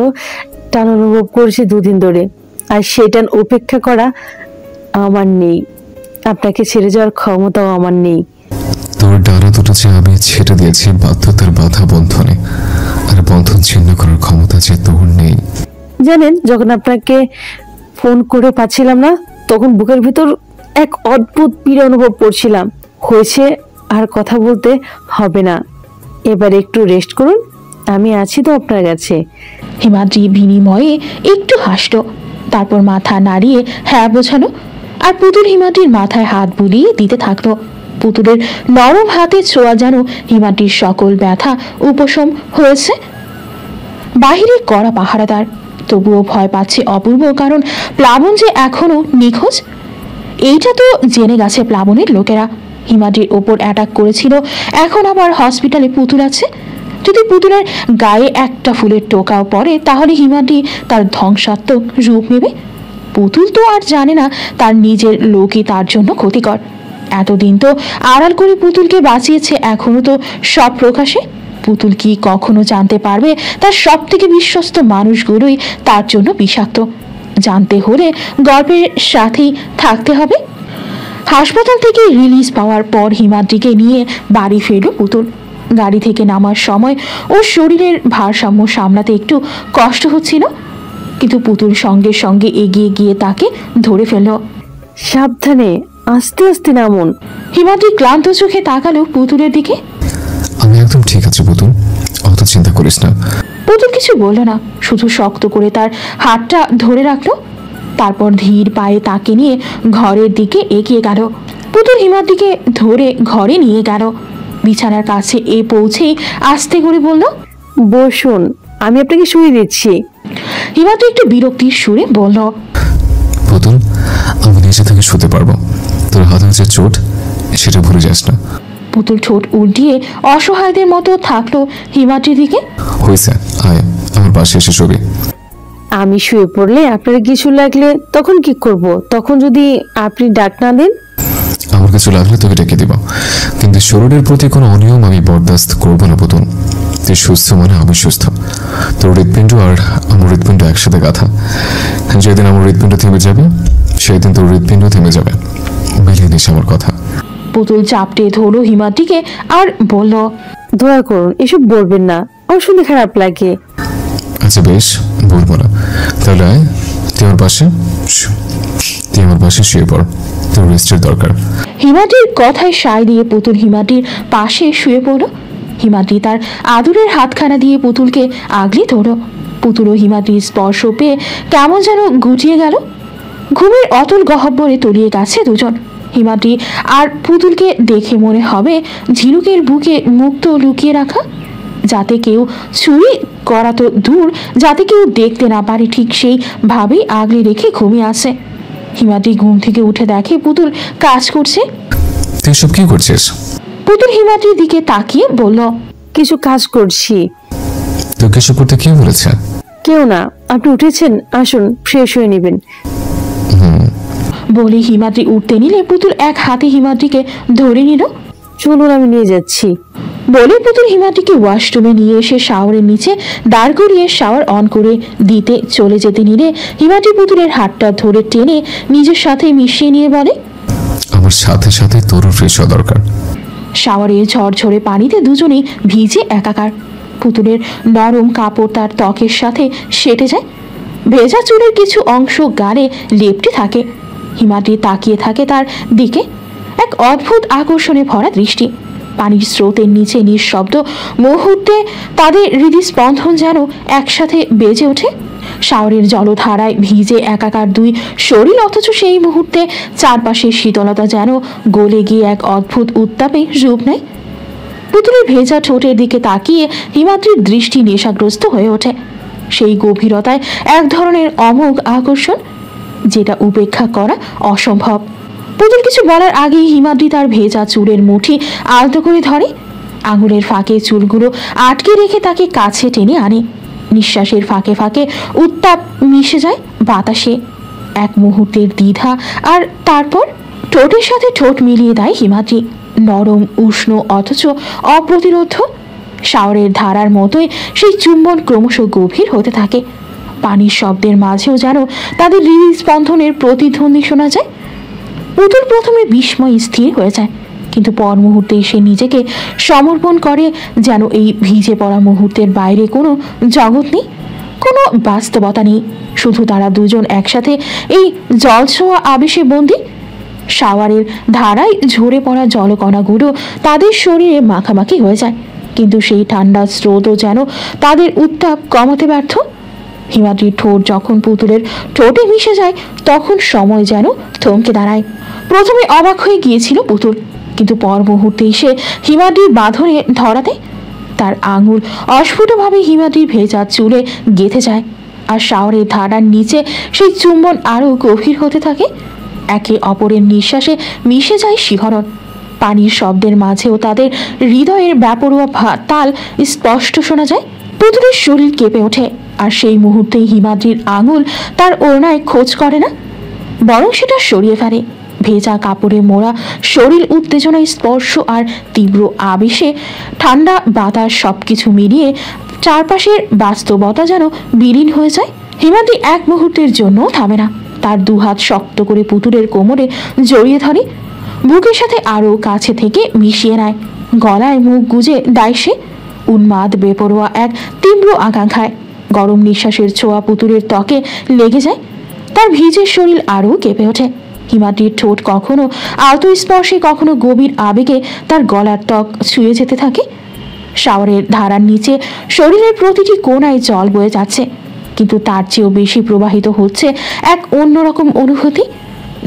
টান অনুভব করেছি দুদিন ধরে, আর সেই টান উপেক্ষা করা আমার নেই। আপনাকে ছেড়ে যাওয়ার ক্ষমতাও আমার নেই। তোর ডানা দুটো যে আমি ছেড়ে দিয়েছি বাধ্যতার বাধা বন্ধনে, আর বন্ধন ছিন্ন করার ক্ষমতা যে তোর নেই। জানেন, যখন আপনাকে ফোন করে পাচ্ছিলাম না, তখন বুকের ভিতর এক অদ্ভুত পীড়া অনুভব করছিলাম। হয়েছে, আর কথা বলতে হবে না, এবার একটু রেস্ট করুন, আমি আছি তো আপনার কাছে। হিমাদ্রি বিনিময়ে একটু হাসল, তারপর মাথা নাড়িয়ে হ্যাঁ বোঝানো। আর পুতুল হিমাদ্রির মাথায় হাত বুলিয়ে দিতে থাকলো। পুতুলের নরম হাতে ছোঁয়া যেন হিমাদ্রির সকল ব্যথা উপশম হয়েছে। বাহিরে কড়া পাহারাদার, তবুও ভয় পাচ্ছে অপূর্ব, কারণ প্লাবন যে এখনো নিখোঁজ। এইটা তো জেনে গেছে প্লাবনের লোকেরা। হিমাদ্রির ওপর অ্যাটাক করেছিল, এখন আবার হসপিটালে পুতুল আছে। যদি পুতুলের গায়ে একটা ফুলের টোকাও পড়ে, তাহলে হিমাদ্রি তার ধ্বংসাত্মক রূপ নেবে। পুতুল তো আর জানে না তার নিজের লোকই তার জন্য ক্ষতিকর। এতদিন তো আড়াল করে পুতুলকে বাঁচিয়েছে, এখনো তো সব প্রকাশে। পুতুল কি কখনো জানতে পারবে তার সব থেকে বিশ্বস্ত মানুষগুলোই তার জন্য বিষাক্ত? জানতে হলে গল্পের সাথেই থাকতে হবে। হাসপাতাল থেকে রিলিজ পাওয়ার পর হিমাদ্রিকে নিয়ে বাড়ি ফেরল পুতুল। গাড়ি থেকে নামার সময় ওর শরীরের ভারসাম্য সামলাতে একটু কষ্ট হচ্ছিল, কিন্তু পুতুল সঙ্গে সঙ্গে এগিয়ে গিয়ে তাকে ধরে ফেলল। সাবধানে, আস্তে আস্তে নামুন। হিমাদ্রি ক্লান্ত চোখে তাকালো পুতুলের দিকে। আমি একদম ঠিক আছে পুতুল, অত চিন্তা করিস না। পুতুল কিছু বলল না, শুধু শক্ত করে তার হাতটা ধরে রাখলো। তারপর ধীর পায়ে তাকে নিয়ে ঘরের দিকে এগিয়ে গেল। পুতুল হিমাদ্রিকে ধরে ঘরে নিয়ে গেল। বিছানার কাছে পৌঁছেই আস্তে করে বলল, বসুন, আমি আপনাকে শুয়ে দিচ্ছি। হিমাদ্রি একটু বিরক্তির সুরে বলল, পুতুল, আমি নিচে থেকে শুতে পারবো, তোর হাতে যে চোট সেটা ভুলে যাস না। পুতুল ঠোঁট উল্টিয়ে অসহায়দের মতো থাকলো হিমাদ্রির দিকে। হয়েছে, আয় আমার পাশে এসে শুবি। আমি শুয়ে পড়লে আপনার কিছু লাগলে তখন কি করব? তখন যদি আপনি ডাক না দেন? আমার কিছু লাগলে তোকে ডেকে দিব, কিন্তু শরীরের প্রতি কোনো অনিয়ম আমি বরদাস্ত করবো না পুতুল। তুই সুস্থ মানে আমি সুস্থ। তোর হৃৎপিণ্ড আর আমার হৃৎপিণ্ড একসাথে গাঁথা। যেদিন আমার হৃৎপিণ্ড থেমে যাবে সেই দিন তোর হৃৎপিণ্ড থেমে যাবে। মিলিয়ে নিস আমার কথা। পুতুল চাপটে ধরলো হিমাদ্রিকে আর বলল, দয়া করুন, এসব বলবেন না, আমার শুনতে খারাপ লাগে। আচ্ছা বেশ, বলবো না। তাহলে আয়, তুই আমার পাশে শুয়ে পড়, তোর রেস্টের দরকার। হিমাদ্রির কথায় সায় দিয়ে পুতুল হিমাদ্রির পাশে শুয়ে পড়ল। হিমাদ্রি তার আদরের হাতখানা দিয়ে পুতুলকে আগলে ধরল। পুতুল ও হিমাদ্রির স্পর্শ পেয়ে কেমন যেন গুটিয়ে গেল। ঘুমের অতল গহ্বরে তলিয়ে গেছে দুজন। হিমাদ্রি আর পুতুলকে দেখে মনে হবে ঝিনুকের বুকে মুক্ত লুকিয়ে রাখা, যাতে কেউ চুরি করা তো দূর, যাতে কেউ দেখতে না পারে, ঠিক সেই ভাবেই আগলে রেখে ঘুমিয়ে আসে। হিমাদ্রি ঘুম থেকে উঠে দেখে পুতুল কাজ করছে। তুই সব কি করছিস? পুতুল হিমাদ্রির দিকে তাকিয়ে বলল, কিছু কাজ করছি। তোকে এসব করতে কে বলেছে? কেউ না, আপনি উঠেছেন, আসুন ফ্রেশ হয়ে নেবেন। বলে হিমাদ্রি উঠতে নিলে পুতুল এক হাতে হিমাদ্রিকে ধরে নিল। চলুন, আমি নিয়ে যাচ্ছি। বলে পুতুল হিমাদ্রিকে ওয়াশরুমে নিয়ে এসে শাওয়ারের নিচে দাঁড় করিয়ে শাওয়ার অন করে দিতে চলে যেতে নিলে হিমাদ্রি পুতুলের হাতটা ধরে টেনে নিজের সাথে মিশিয়ে নিয়ে বলে, আমার সাথে সাথে তোরও ফ্রেশ হওয়া দরকার। শাওয়ারের ঝরঝরে পানিতে দুজনেই ভিজে একাকার। পুতুলের নরম কাপড় তার ত্বকের সাথে সেটে যায়। ভেজা চুলের কিছু অংশ গালে লেপটে থাকে। হিমাদ্রি তাকিয়ে থাকে তার দিকে, এক অদ্ভুত আকর্ষণে ভরা দৃষ্টি। পানির স্রোতের নিচে নিঃশব্দ মুহূর্তে তাদের হৃদস্পন্দন যেন একসাথে বেজে ওঠে। শাওরের জলধারায় ভিজে একাকার দুই শরীর, অথচ সেই মুহূর্তে চারপাশের শীতলতা যেন গলে গিয়ে এক অদ্ভুত উত্তাপে রূপ নেয়। পুতুলের ভেজা ঠোঁটের দিকে তাকিয়ে হিমাদ্রির দৃষ্টি নেশাগ্রস্ত হয়ে ওঠে। সেই গভীরতায় এক ধরনের অমোঘ আকর্ষণ, যেটা উপেক্ষা করা অসম্ভব। পুতুল কিছু বলার আগেই হিমাদ্রি তার ভেজা চুলের মুঠি আলতো করে ধরে। আঙুলের ফাঁকে চুলগুলো আটকে রেখে তাকে কাছে টেনে আনে। নিঃশ্বাসের ফাঁকে ফাঁকে উত্তাপ মিশে যায় বাতাসে। এক মুহূর্তের দ্বিধা, আর তারপর ঠোঁটের সাথে ঠোঁট মিলিয়ে দেয় হিমাদ্রি। নরম, উষ্ণ, অথচ অপ্রতিরোধ্য। শাওরের ধারার মতোই সেই চুম্বন ক্রমশ গভীর হতে থাকে। পানির শব্দের মাঝেও যেন তাদের হৃদস্পন্দনের প্রতিধ্বনি শোনা যায়। পুতুল প্রথমে বিস্ময় স্থির হয়ে যায়, কিন্তু পর মুহূর্তে সে নিজেকে সমর্পণ করে, যেন এই ভিজে পড়া মুহূর্তের বাইরে কোনো জগৎ নেই, কোনো বাস্তবতা নেই। শুধু তারা দুজন একসাথে এই জলছোঁয়া আবেশে বন্দী। শাওয়ারের ধারায় ঝরে পড়া জলকণাগুলো তাদের শরীরে মাখামাখি হয়ে যায়, কিন্তু সেই ঠান্ডা স্রোতও যেন তাদের উত্তাপ কমাতে ব্যর্থ। হিমাদ্রির ঠোঁট যখন পুতুলের ঠোঁটে মিশে যায়, তখন সময় যেন থমকে দাঁড়ায়। প্রথমে অবাক হয়ে গিয়েছিল পুতুল, কিন্তু পর মুহূর্তে সে হিমাদ্রির বাঁধনে ধরা দেয়। তার আঙুল অস্ফুটভাবে হিমাদ্রির ভেজা চুলে গেঁথে যায়, আর শাওরের ধারার নিচে সেই চুম্বন আরও গভীর হতে থাকে। একে অপরের নিঃশ্বাসে মিশে যায় শিহরণ। পানির শব্দের মাঝেও তাদের হৃদয়ের বেপরোয়া তাল স্পষ্ট শোনা যায়। পুতুলের শরীর কেঁপে ওঠে, আর সেই মুহূর্তেই হিমাদ্রির আঙুল তার ওড়নায় খোঁজ করে না, বরং সেটা সরিয়ে ফেলে। ভেজা কাপড়ে মোড়া শরীর, উত্তেজনায় স্পর্শ আর তীব্র আবেশে ঠান্ডা বাতাস সবকিছু মিলিয়ে চারপাশের বাস্তবতা যেন বিলীন হয়ে যায়। হিমাদ্রি এক মুহূর্তের জন্য থামে না। তার দুহাত শক্ত করে পুতুলের কোমরে জড়িয়ে ধরে, বুকের সাথে আরো কাছে থেকে মিশিয়ে নেয়। গলায় মুখ গুজে দেয় সে, উন্মাদ বেপরোয়া এক তীব্র আকাঙ্ক্ষায়। গরম নিঃশ্বাসের ছোঁয়া পুতুলের ত্বকে লেগে যায়, তার ভিজে শরীর আরো কেঁপে ওঠে। হিমাদ্রির ঠোঁট কখনো আলতো স্পর্শে, কখনো গভীর আবেগে তার গলার ত্বক ছুঁয়ে যেতে থাকে। শাওয়ারের ধারার নিচে শরীরের প্রতিটি কোণায় জল বয়ে যাচ্ছে, কিন্তু তার চেয়েও বেশি প্রবাহিত হচ্ছে এক অন্যরকম অনুভূতি,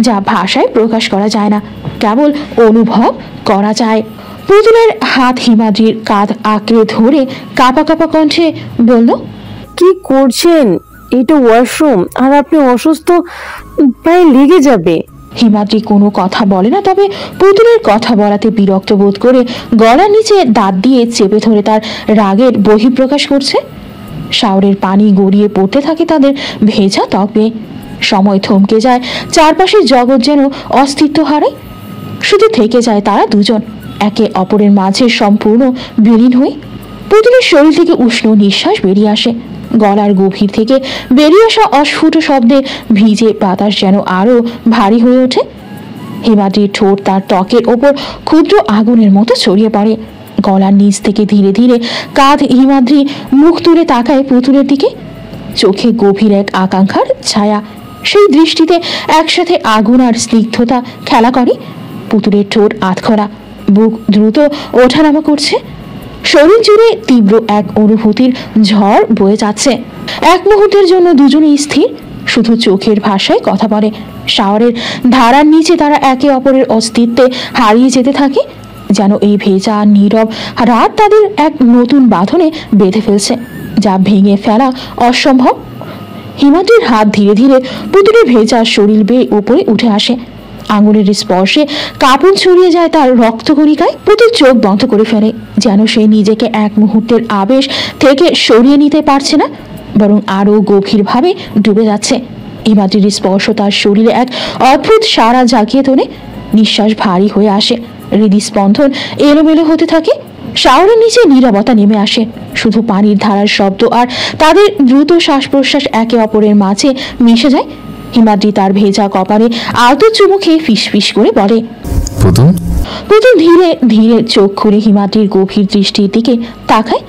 যা ভাষায় প্রকাশ করা যায় না, কেবল অনুভব করা যায়। পুতুলের হাত হিমাদ্রির কাঁধ আঁকড়ে ধরে কাঁপা কাঁপা কণ্ঠে বলল, কি করছেন? এটা ওয়াশরুম, আর আপনি অসুস্থ, প্রায় লেগে যাবে। হিমাদ্রি কোনো কথা বলে না, তবে পুতুলের কথা বলাতে বিরক্ত বোধ করে গলার নিচে দাঁত দিয়ে চেপে ধরে তার রাগের বহিঃপ্রকাশ করছে। শাওরের পানি গড়িয়ে পড়তে থাকে তাদের ভেজা ত্বক বেয়ে। সময় থমকে যায়, চারপাশের জগৎ যেন অস্তিত্ব হারায়। শুধু থেকে যায় তারা দুজন, একে অপরের মাঝে সম্পূর্ণ বিলীন হয়ে। পুতুলের শরীর থেকে উষ্ণ নিঃশ্বাস বেরিয়ে আসে, গলার গভীর থেকে বেরিয়ে আসা অস্ফুট শব্দে ভিজে বাতাস যেন আরো ভারী হয়ে ওঠে। হিমাদ্রির ঠোঁট তার ত্বকের ওপর ক্ষুদ্র আগুনের মতো ছড়িয়ে পড়ে। গলার নিচ থেকে ধীরে ধীরে কাঁধ হিমাদ্রি মুখ তুলে তাকায় পুতুলের দিকে, চোখে গভীর এক আকাঙ্ক্ষার ছায়া। সেই দৃষ্টিতে একসাথে আগুন আর স্নিগ্ধতা খেলা করে। পুতুলের ঠোঁট আধখরা, বুক দ্রুত ওঠানামা করছে, শরীর জুড়ে তীব্র এক অনুভূতির ঝড় বয়ে যাচ্ছে। এক মুহূর্তের জন্য দুজনেই স্থির, শুধু চোখের ভাষায় কথা বলে। শাওয়ারের ধারার নিচে তারা একে অপরের অস্তিত্বে হারিয়ে যেতে থাকে, যেন এই ভেজা নীরব রাত তাদের এক নতুন বাঁধনে বেঁধে ফেলছে, যা ভেঙে ফেলা অসম্ভব। হিমাদ্রির হাত ধীরে ধীরে পুতুলের ভেজা শরীর বেয়ে উপরে উঠে আসে, আঙুলের স্পর্শে কাঁপন ছড়িয়ে যায় তার রক্তকণিকায়। পুতুল চোখ বন্ধ করে ফেলে, যেন সে নিজেকে এক মুহূর্তের আবেশ থেকে সরিয়ে নিতে পারছে না, বরং আরো গভীরভাবে ডুবে যাচ্ছে। হিমাদ্রির স্পর্শ তার শরীরে এক অদ্ভুত সাড়া জাগিয়ে তোলে, নিঃশ্বাস ভারী হয়ে আসে, হৃদস্পন্দন এলোমেলো হতে থাকে। শাওরের নিচে নীরবতা নেমে আসে, শুধু পানির ধারার শব্দ আর তাদের দ্রুত শ্বাস প্রশ্বাস একে অপরের মাঝে মিশে যায়। হিমাদ্রি তার ভেজা কপালে আলতো চুমু খেয়ে ফিসফিস করে বলে, পুতুল। পুতুল ধীরে ধীরে চোখ খুলে হিমাদ্রির গভীর দৃষ্টির দিকে তাকায়।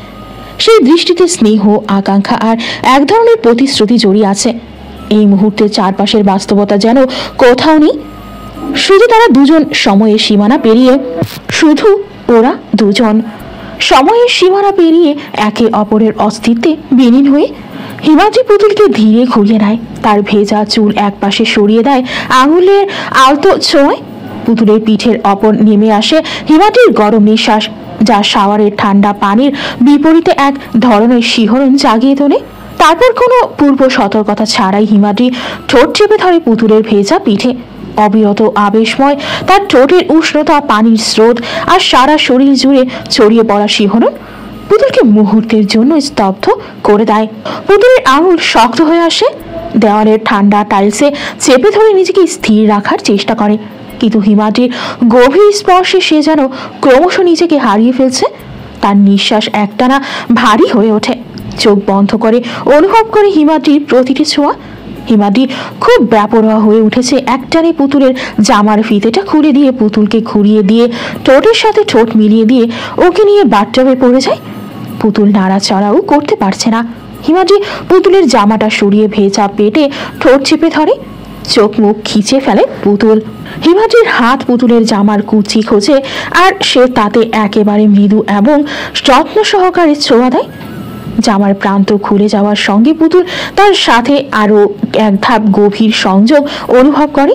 সেই দৃষ্টিতে স্নেহ, আকাঙ্ক্ষা আর এক ধরনের প্রতিশ্রুতি জড়িয়ে আছে। এই মুহূর্তে চারপাশের বাস্তবতা যেন কোথাও নেই, শুধু তারা দুজন সময়ের সীমানা পেরিয়ে, শুধু ওরা দুজন সময়ের সীমানা পেরিয়ে একে অপরের অস্তিত্বে বিলীন হয়ে। হিমাদ্রি পুতুলকে ধীরে ঘুরিয়ে নেয়, তার ভেজা চুল একপাশে সরিয়ে দেয় আঙুলের আলতো ছোঁয়ায়। পুতুলের পিঠের অপর নেমে আসে হিমাদ্রির গরম নিঃশ্বাস, যা শাওয়ারের ঠান্ডা পানির বিপরীতে এক ধরনের শিহরণ জাগিয়ে তোলে। তারপর কোনো পূর্ব সতর্কতা ছাড়াই হিমাদ্রি ঠোঁট চেপে ধরে পুতুলের ভেজা পিঠে। অবিরত আবেশময় তার ঠোঁটের উষ্ণতা, পানির স্রোত আর সারা শরীর জুড়ে ছড়িয়ে পড়া শিহরণ পুতুলকে মুহূর্তের জন্য স্তব্ধ করে দেয়। পুতুলের আঙুল শক্ত হয়ে আসে, দেওয়ালের ঠান্ডা টাইলসে চেপে ধরে নিজেকে স্থির রাখার চেষ্টা করে, কিন্তু হিমাদ্রির গভীর স্পর্শে সে যেন ক্রমশ নিজেকে হারিয়ে ফেলছে। তার নিঃশ্বাস একটানা ভারী হয়ে ওঠে, চোখ বন্ধ করে অনুভব করে হিমাদ্রির প্রতিটি ছোঁয়া। হিমাদ্রি খুব বেপরোয়া হয়ে উঠেছে, একটানে পুতুলের জামার ফিতেটা খুলে দিয়ে পুতুলকে ঘুরিয়ে দিয়ে ঠোঁটের সাথে ঠোঁট মিলিয়ে দিয়ে ওকে নিয়ে বাথটবে পড়ে যায়। পুতুল নাড়াচাড়াও করতে পারছে না। হিমাদ্রি পুতুলের জামাটা সরিয়ে ভেজা পেটে ঠোঁট চেপে ধরে, চোখ মুখ খিচে ফেলে পুতুল। হিমাদ্রির হাত পুতুলের জামার কুচি খোঁজে, আর সে তাতে একেবারে মৃদু এবং যত্ন সহকারে ছোঁয়া দেয়। জামার প্রান্ত খুলে যাওয়ার সঙ্গে পুতুল তার সাথে আরো এক ধাপ গভীর সংযোগ অনুভব করে,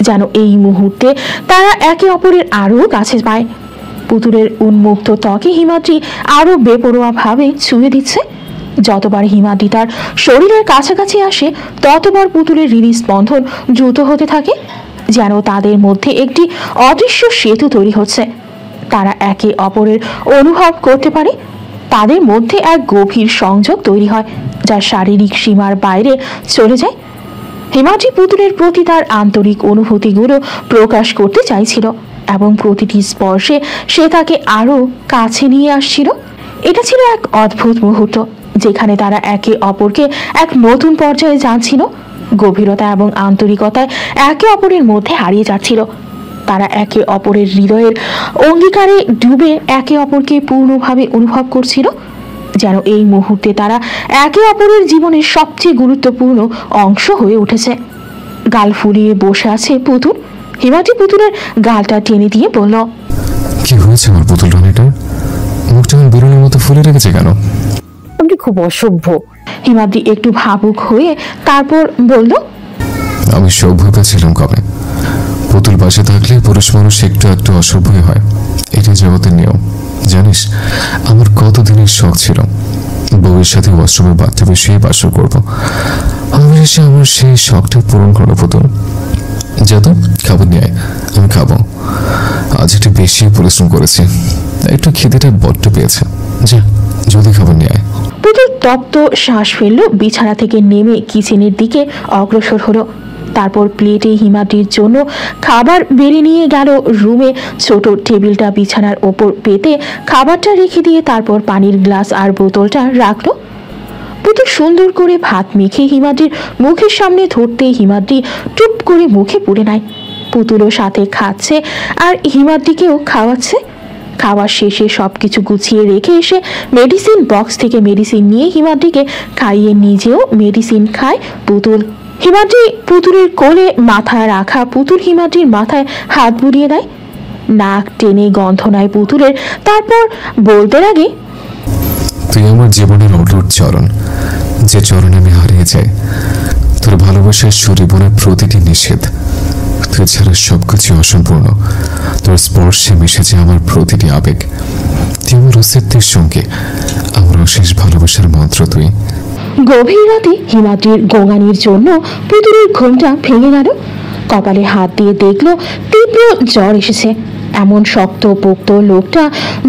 যেন এই মুহূর্তে তারা একে অপরের আরো কাছে পায়। পুতুলের উন্মুক্ত ত্বকে হিমাদ্রি আরো বেপরোয়া ভাবে ছুঁয়ে দিচ্ছে। যতবার হিমাদ্রি তার শরীরের কাছাকাছি আসে, ততবার পুতুলের হৃদস্পন্দন দ্রুত হতে থাকে, যেন তাদের মধ্যে একটি অদৃশ্য সেতু তৈরি হচ্ছে। তারা একে অপরের অনুভব করতে পারে, তাদের মধ্যে এক গভীর সংযোগ তৈরি হয়, যা শারীরিক সীমার বাইরে চলে যায়। হিমাদ্রি পুতুলের প্রতি তার আন্তরিক অনুভূতিগুলো প্রকাশ করতে চাইছিল, এবং প্রতিটি স্পর্শে সে তাকে আরো কাছে নিয়ে আসছিল। এটা ছিল এক অদ্ভুত মুহূর্ত, যেখানে তারা একে অপরকে এক নতুন পর্যায়ে জানছিল, গভীরতা এবং আন্তরিকতায় একে অপরের মধ্যে হারিয়ে যাচ্ছিল। তারা একে অপরের হৃদয়ের অঙ্গীকারে ডুবে একে অপরকে পূর্ণভাবে অনুভব করছিল, যেন এই মুহূর্তে তারা একে অপরের জীবনের সবচেয়ে গুরুত্বপূর্ণ অংশ হয়ে উঠেছে। গাল ফুলিয়ে বসে আছে পুতুল। হিমাদ্রি পুতুলের গালটা টেনে দিয়ে বলল, কি হয়েছে আমার পুতুল রানীটার? মুখটা আমার বেরোনোর মতো ফুলে রেখেছে কেন? আপনি খুব অসভ্য। হিমাদ্রি একটু ভাবুক হয়ে তারপর বলল, আমি সভ্যতা ছিলাম কবে? পুতুল পাশে থাকলে পুরুষ মানুষ একটু একটু অসভ্যই হয়, এটা জগতের নিয়ম। জানিস, আমার কতদিনের শখ ছিল বউয়ের সাথে অষ্টমের বাচ্চা বসিয়ে বাসর করবো। আমি এসে আমার সেই শখটা পূরণ করলো পুতুল। যা তো খাবার নিয়ে আয়, আমি খাবো। আজ একটু বেশি পরিশ্রম করেছি, একটু খিদেটা বড্ড পেয়েছে। যা জলদি খাবার নিয়ে আয়। পুতুল তপ্ত শ্বাস ফেলল, বিছানা থেকে নেমে কিচেনের দিকে অগ্রসর হলো। তারপর প্লেটে হিমাদ্রির জন্য খাবার বেড়ে নিয়ে গেল রুমে। ছোট টেবিলটা বিছানার ওপর পেতে খাবারটা রেখে দিয়ে তারপর পানির গ্লাস আর বোতলটা রাখলো। পুতুল সুন্দর করে ভাত মেখে হিমাদ্রির মুখের সামনে ধরতেই হিমাদ্রি চুপ করে মুখে পুড়ে নেয়। পুতুলও সাথে খাচ্ছে আর হিমাদ্রিকেও খাওয়াচ্ছে। খাওয়ার শেষে সবকিছু গুছিয়ে রেখে এসে মেডিসিন বক্স থেকে মেডিসিন নিয়ে হিমাদ্রিকে খাইয়ে নিজেও মেডিসিন খায় পুতুল। হিমাদ্রি পুতুলের কোলে মাথা রাখা। পুতুল হিমাদ্রির মাথায় হাত বুলিয়ে দেয়, নাক টেনে গন্ধ নেয় পুতুলের। তারপর বলতে লাগে, তুই আমার জীবনের অটুট চরণ, যে চরণে আমি হারিয়ে যাই। তোর ভালোবাসার জীবনের প্রতিটি নিষেধ, তুই ছাড়া সবকিছু অসম্পূর্ণ। তোর স্পর্শে মিশেছে আমার প্রতিটি আবেগ। তুই আমার অস্তিত্বের সঙ্গে, আমার অশেষ ভালোবাসার মন্ত্র তুই। গভীর রাতে হিমাদ্রির গোঙানির জন্য পুতুলের ঘুমটা ভেঙে গেল। কপালে হাত দিয়ে দেখলো তীব্র জ্বর এসেছে। এমন শক্ত পোক্ত লোকটা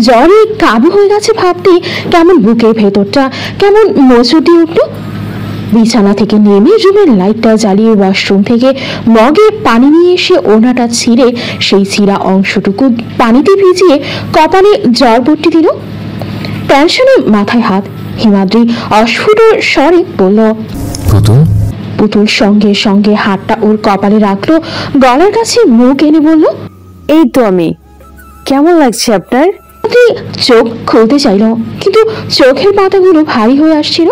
জ্বরে কাবু হয়ে গেছে ভাবতে কেমন বুকের ভেতরটা কেমন মোচড় উঠল। বিছানা থেকে নেমে রুমের লাইটটা জ্বালিয়ে ওয়াশরুম থেকে মগে পানি নিয়ে এসে ওনাটা ছিঁড়ে সেই ছিঁড়া অংশটুকু পানিতে ভিজিয়ে কপালে জ্বরপট্টি দিল। টেনশনে মাথায় হাত। হিমাদ্রি অস্ফুট স্বরে বলল, পুতুল। পুতুল সঙ্গে সঙ্গে হাতটা ওর কপালে রাখলো, গলার কাছে মুখ এনে বলল, এই তো আমি। কেমন লাগছে আপনার? চোখ খুলতে চাইল, কিন্তু চোখের পাতাগুলো ভারী হয়ে আসছিল।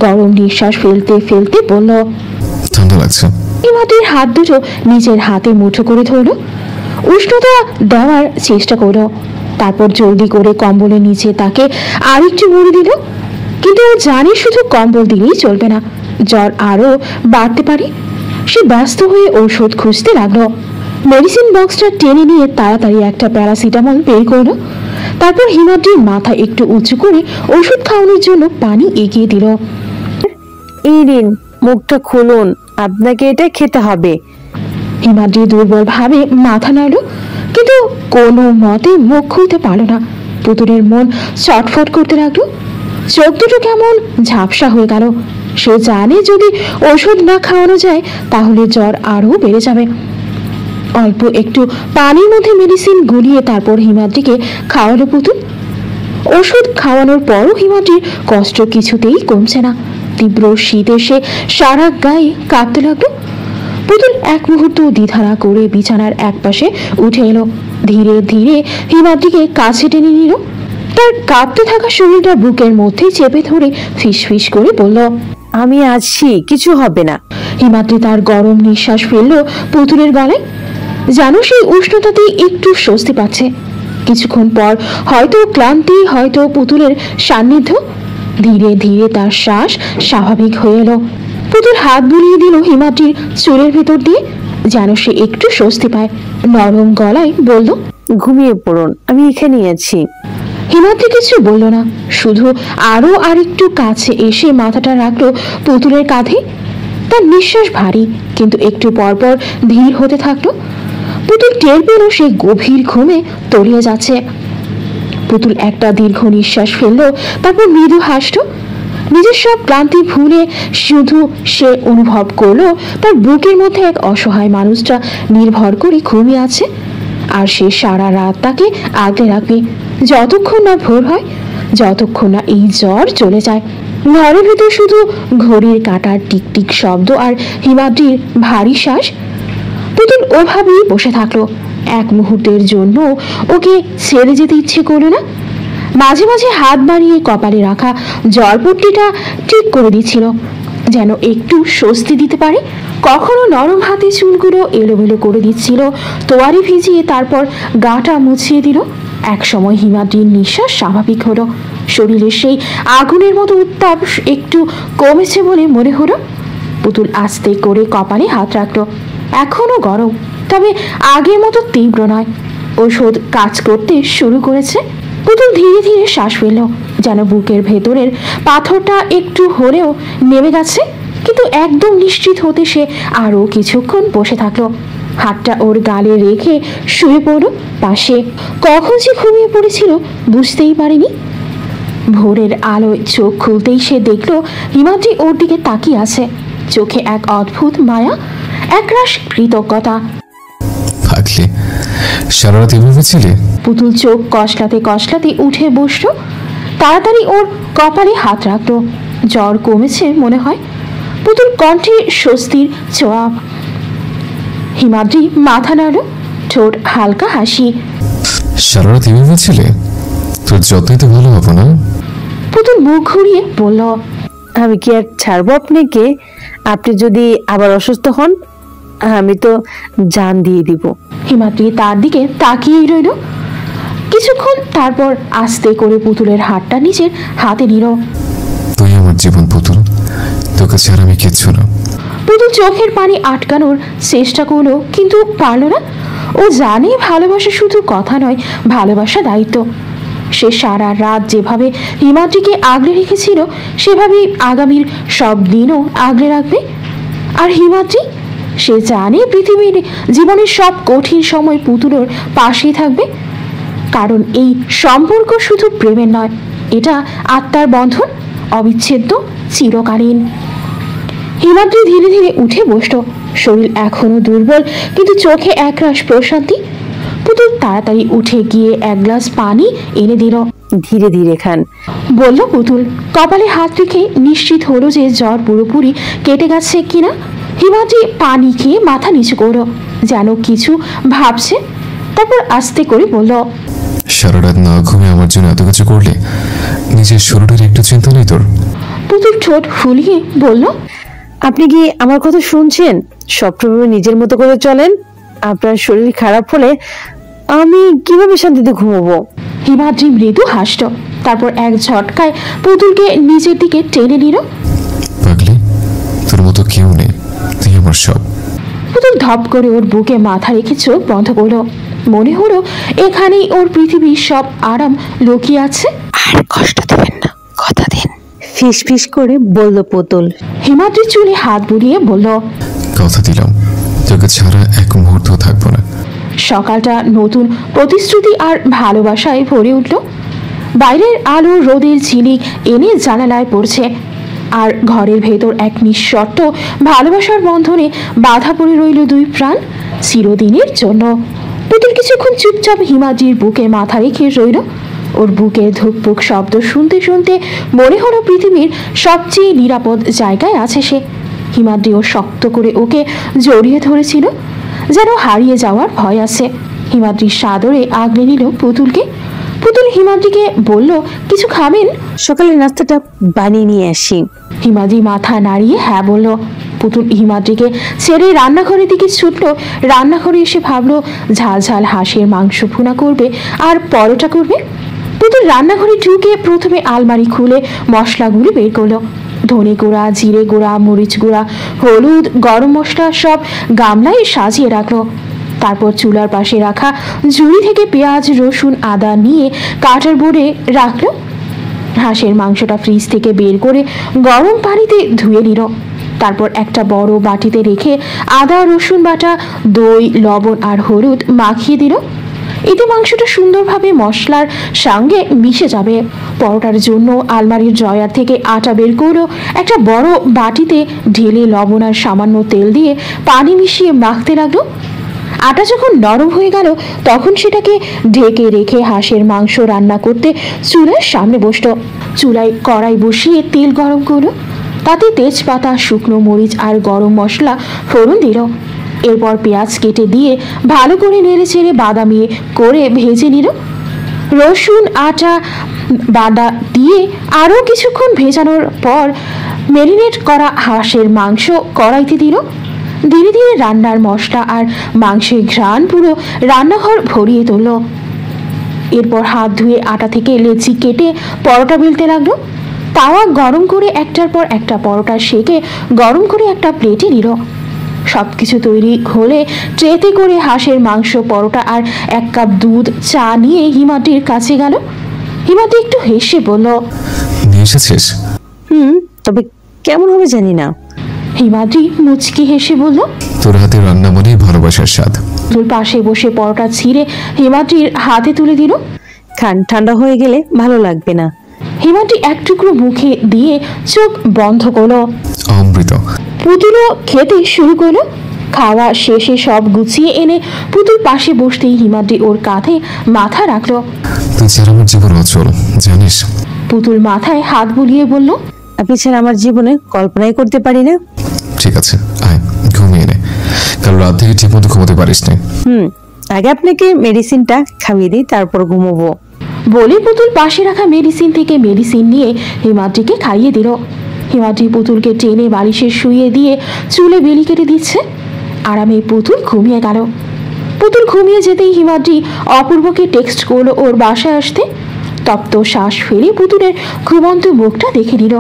গরম নিঃশ্বাস ফেলতে ফেলতে বলল, ঠান্ডা লাগছে। হিমাদ্রির হাত দুটো নিজের হাতে মুঠো করে ধরল, উষ্ণতা দেওয়ার চেষ্টা করলো। তারপর জলদি করে কম্বলের নিচে তাকে আরেকটু মুড়ে দিল। কিন্তু ও জানে শুধু কম্বল দিলেই চলবে না, জ্বর আরো বাড়তে পারে। সে ব্যস্ত হয়ে ঔষধ খুঁজতে লাগলো। মেডিসিন বক্সটা টেনে নিয়ে তাড়াতাড়ি একটা প্যারাসিটামল বের করলো। তারপর হিমাদ্রির মাথা একটু উঁচু করে ওষুধ খাওয়ানোর জন্য পানি এগিয়ে দিল। এই নিন, মুখটা খুলুন, আপনাকে এটা খেতে হবে। হিমাদ্রি দুর্বল ভাবে মাথা নাড়ল, কিন্তু কোনো মতে মুখ খুলতে পারল না। পুতুলের মন ছটফট করতে লাগলো, চোখ দুটো কেমন ঝাপসা হয়ে গেল। সে জানে যদি ওষুধ না খাওয়ানো যায় তাহলে জ্বর আরও বেড়ে যাবে। অল্প একটু পানির মধ্যে মেডিসিন গুলিয়ে তারপর হিমাদ্রিকে খাওয়ালো পুতুল। ওষুধ খাওয়ানোর পরও হিমাদ্রির কষ্ট কিছুতেই কমছে না। তীব্র শীত এসে সারা গায়ে কাঁপতে লাগলো। পুতুল এক মুহূর্ত দ্বিধা না করে বিছানার একপাশে উঠে এলো। ধীরে ধীরে হিমাদ্রিকে কাছে টেনে নিল। তার কাঁপতে থাকা শরীরটা বুকের মধ্যে চেপে ধরে ফিস ফিস করে বলল, আমি আছি, কিছু হবে না। হিমাদ্রি তার গরম নিঃশ্বাস ফেলল পুতুলের গলায়, যেন সেই উষ্ণতাতেই একটু স্বস্তি পাচ্ছে। কিছুক্ষণ পর হয়তো ক্লান্তি, হয়তো পুতুলের সান্নিধ্য, ধীরে ধীরে তার শ্বাস স্বাভাবিক হয়ে এলো। পুতুল হাত বুলিয়ে দিল হিমাদ্রির চুলের ভেতর দিয়ে, যেন সে একটু স্বস্তি পায়। নরম গলায় বলল, ঘুমিয়ে পড়ুন, আমি এখানেই আছি। হিমাদ্রি কিছু বলল না, শুধু আরো আরেকটু কাছে এসে মাথাটা রাখলো পুতুলের কাঁধে। তার নিঃশ্বাস ভারী, কিন্তু একটু পরপর ধীর হতে থাকলো। পুতুল টের পেল সে গভীর ঘুমে তলিয়ে যাচ্ছে। পুতুল একটা দীর্ঘ নিঃশ্বাস ফেললো, তারপর মৃদু হাসলো। নিজের সব ক্লান্তি ভুলে শুধু সে অনুভব করলো তার বুকের মধ্যে এক অসহায় মানুষটা নির্ভর করে ঘুমিয়ে আছে, আর সে সারা রাত তাকে আগলে রাখবে, যতক্ষণ না ভোর হয়, যতক্ষণ না এই জ্বর চলে যায়। ঘরের ভেতর শুধু ঘড়ির কাঁটার টিকটিক শব্দ আর হিমাদ্রির ভারী শ্বাস। পুতুল ওভাবেই বসে থাকলো, এক মুহূর্তের জন্য ওকে ছেড়ে যেতে ইচ্ছে করলো না। মাঝে মাঝে হাত বাড়িয়ে কপালে রাখা জলপট্টিটা ঠিক করে দিচ্ছিল, যেন একটু স্বস্তি দিতে পারে। কখনো নরম হাতে চুলগুলো এলোমেলো করে দিচ্ছিল, তোয়ারি ভিজিয়ে তারপর গাটা মুছিয়ে দিল। এক সময় হিমাদ্রির নিঃশ্বাস স্বাভাবিক হলো, শরীরের সেই আগুনের মতো উত্তাপ একটু কমেছে বলে মনে হলো। পুতুল আস্তে করে কপালে হাত রাখলো। এখনো গরম, তবে আগের মতো তীব্র নয়। ঔষধ কাজ করতে শুরু করেছে। পুতুল ধীরে ধীরে শ্বাস ফেলল, যেন বুকের ভেতরের পাথরটা একটু হলেও নেমে গেছে। কিন্তু একদম নিশ্চিত হতে সে আরও কিছুক্ষণ বসে থাকলো। হাতটা ওর গালে রেখে শুয়ে পড়ল পাশে। কখন যে ঘুমিয়ে পড়েছিল বুঝতেই পারেনি। ভোরের আলোয় চোখ খুলতেই সে দেখল হিমাদ্রি ওর দিকে তাকিয়ে আছে, চোখে এক অদ্ভুত মায়া, একরাশ কৃতজ্ঞতা। সারা রাত এভাবে ছিলে? পুতুল চোখ কষলাতে কষলাতে উঠে বসলো, তাড়াতাড়ি ওর কপালে হাত রাখলো। জ্বর কমেছে মনে হয়। পুতুল কণ্ঠে স্বস্তির ছোঁয়া। হিমাদ্রি মাথা নাড়ল, ঠোঁট হালকা হাসি। সারা রাত এভাবে ছিলে? তোর যতই তো ভালো হবো না? পুতুল মুখ ঘুরিয়ে বলল, আমি কি আর ছাড়বো আপনাকে? আপনি যদি আবার অসুস্থ হন আমি তো জান দিয়ে দিব। হিমাদ্রি তার দিকে তাকিয়েই রইল কিছুক্ষণ, তারপর আস্তে করে পুতুলের হাতটা নিজের হাতে নিল। তুই আমার জীবন পুতুল, তোকে ছাড়া আমি কিচ্ছু না। পুতুল চোখের পানি আটকানোর চেষ্টা করলো, কিন্তু পারল না। ও জানে ভালোবাসা শুধু কথা নয়, ভালোবাসা দায়িত্ব। সে সারা রাত যেভাবে হিমাদ্রিকে আগলে রেখেছিল সেভাবেই আগামীর সব দিনও আগলে রাখবে। আর হিমাদ্রি, সে জানে পৃথিবীর জীবনের সব কঠিন সময় পুতুলের পাশেই থাকবে। কারণ এই সম্পর্ক শুধু প্রেমের নয়, এটা আত্মার বন্ধন, অবিচ্ছেদ্য, চিরকালীন। হিমাদ্রি ধীরে ধীরে উঠে বসল। শরীর এখনো দুর্বল, কিন্তু চোখে একরাশ প্রশান্তি। পুতুল তাড়াতাড়ি উঠে গিয়ে এক গ্লাস পানি এনে দিল। ধীরে ধীরে খান, বলল পুতুল। কপালে হাত রেখে নিশ্চিত হলো যে জ্বর পুরোপুরি কেটে গেছে কিনা। হিমাদ্রি পানি খেয়ে মাথা নিচু করলো, যেন কিছু ভাবছে। তারপর আস্তে করে বলল, সারা রাত না ঘুমিয়ে আমার জন্য এত কিছু করলে, নিজের শরীরের একটু চিন্তা নেই তোর? পুতুল ঠোঁট ফুলিয়ে বলল, আপনি কি আমার কথা শুনছেন? সবসময় নিজের মতো করে চলেন। আপনার শরীর খারাপ হলে আমি কিভাবে শান্তিতে ঘুমাবো? হিমাদ্রি মৃদু হাসল, তারপর এক ঝটকায় পুতুলকে নিজের দিকে টেনে নিল। পাগলি, তোর মতো কেউ নেই, তুই আমার সব। পুতুল ধপ করে ওর বুকে মাথা রেখে চোখ বন্ধ করলো। মনে হলো এখানেই ওর পৃথিবীর সব আরাম লুকিয়ে আছে। আর কষ্ট দেবেন না, কথা দিন, ফিস ফিস করে বলল পুতুল। হিমাদ্রি চুলে হাত বুলিয়ে বলল, কথা দিলাম, তোকে ছাড়া এক মুহূর্ত থাকবো না। সকালটা নতুন প্রতিশ্রুতি আর ভালোবাসায় ভরে উঠল। বাইরের আলো রোদের ঝিলিক এনে জানালায় পড়ছে, আর ঘরের ভেতর এক নিঃশর্ত ভালোবাসার বন্ধনে বাধা পড়ে রইল দুই প্রাণ চিরদিনের জন্য। পুতুল কিছুক্ষণ চুপচাপ হিমাদ্রির বুকে মাথা রেখে রইল। ওর বুকের ধুকপুক শব্দ শুনতে শুনতে মনে হলো পৃথিবীর সবচেয়ে নিরাপদ জায়গায় আছে সে। হিমাদ্রিও শক্ত করে ওকে জড়িয়ে ধরেছিল, যেন হারিয়ে যাওয়ার ভয় আছে। হিমাদ্রি সাদরে আগলে নিল পুতুলকে। পুতুল হিমাদ্রিকে বলল, কিছু খাবেন? সকালের নাস্তাটা বানিয়ে নিয়ে আসি। হিমাদ্রি মাথা নাড়িয়ে হ্যাঁ বলল। পুতুল হিমাদ্রিকে ছেড়ে রান্নাঘরের দিকে ছুটল। রান্নাঘরে এসে ভাবলো ঝাল ঝাল হাঁসের মাংস ভুনা করবে আর পরোটা করবে। পুতুল রান্নাঘরে ঢুকে প্রথমে আলমারি খুলে মশলাগুলি বের করলো। ধনে গুঁড়া, জিরে গুঁড়া, মরিচ গুঁড়া, হলুদ, গরম মশলা সব গামলায় সাজিয়ে রাখলো। তারপর চুলার পাশে রাখা ঝুড়ি থেকে পেঁয়াজ, রসুন, আদা নিয়ে কাটার বোর্ডে রাখলো। হাঁসের মাংসটা ফ্রিজ থেকে বের করে গরম পানিতে ধুয়ে নিল। তারপর একটা বড় বাটিতে রেখে আদা, রসুন বাটা, দই, লবণ আর হলুদ মাখিয়ে দিল। এতে মাংসটা সুন্দরভাবে মশলার সঙ্গে মিশে যাবে। পরোটার জন্য আলমারির ড্রয়ার থেকে আটা বের করলো। একটা বড় বাটিতে ঢেলে লবণ আর সামান্য তেল দিয়ে পানি মিশিয়ে মাখতে লাগলো। আটা যখন নরম হয়ে গেল তখন সেটাকে ঢেকে রেখে হাঁসের মাংস রান্না করতে চুলার সামনে বসলো। চুলায় কড়াই বসিয়ে তেল গরম করলো। তাতে তেজপাতা, শুকনো মরিচ আর গরম মশলা ফোড়ন দিল। এরপর পেঁয়াজ কেটে দিয়ে ভালো করে নেড়ে চেড়ে বাদামি করে ভেজে নিল। রসুন আটা বাটা দিয়ে আরও কিছুক্ষণ ভেজানোর পর ম্যারিনেট করা হাঁসের মাংস কড়াইতে দিল। ধীরে ধীরে রান্নার মশলা আর মাংসের ঘ্রাণ পুরো রান্নাঘর ভরিয়ে তুলল। এরপর হাত ধুয়ে আটা থেকে লেচি কেটে পরোটা বেলতে লাগলো। তাওয়া গরম করে একটার পর একটা পরোটা সেকে গরম করে একটা প্লেটে নিল। সব কিছু তৈরি হলে ট্রেতে করে হাঁসের মাংস, পরোটা আর 1 কাপ দুধ চা নিয়ে হিমাদ্রির কাছে গেল। হিমাদ্রি একটু হেসে বলল, নিয়ে এসেছিস? তবে কেমন হবে জানি না। হিমাদ্রি মুচকি হেসে বলল, তোর হাতে রান্না মানেই ভালোবাসার স্বাদ। দুল পাশে বসে পরোটা ছিঁড়ে হিমাদ্রির হাতে তুলে দিল। খান, ঠান্ডা হয়ে গেলে ভালো লাগবে না। হিমাদ্রি এক টুকরো মুখে দিয়ে চোখ বন্ধ করলো। অমৃত। পুতুলও খেতে শুরু করলো। খাওয়া শেষে সব গুছিয়ে এনে পুতুল পাশে বসতেই হিমাদ্রি ওর কাঁধে মাথা রাখলো। তুই ছাড়া আমার জীবন অচল, জানিস? পুতুল মাথায় হাত বুলিয়ে বলল, আপনি ছাড়া আমার জীবনে কল্পনাই করতে পারি না। ঠিক আছে, আয় ঘুমিয়ে নে, কাল রাত থেকে ঠিক মতো ঘুমোতে পারিস না। আগে আপনাকে মেডিসিনটা খাইয়ে দিই, তারপর ঘুমোবো। বলে পুতুল পাশে রাখা মেডিসিন থেকে মেডিসিন নিয়ে হিমাদ্রিকে খাইয়ে দিল। হিমাদ্রি পুতুলকে টেনে বালিশে শুইয়ে দিয়ে চুলে বেলি কেটে দিচ্ছে। আরামে পুতুল ঘুমিয়ে গেল। পুতুল ঘুমিয়ে যেতেই হিমাদ্রি অপূর্বকে টেক্সট করলো ওর বাসায় আসতে। তপ্ত শ্বাস ফেলে পুতুলের ঘুমন্ত মুখটা দেখে নিল।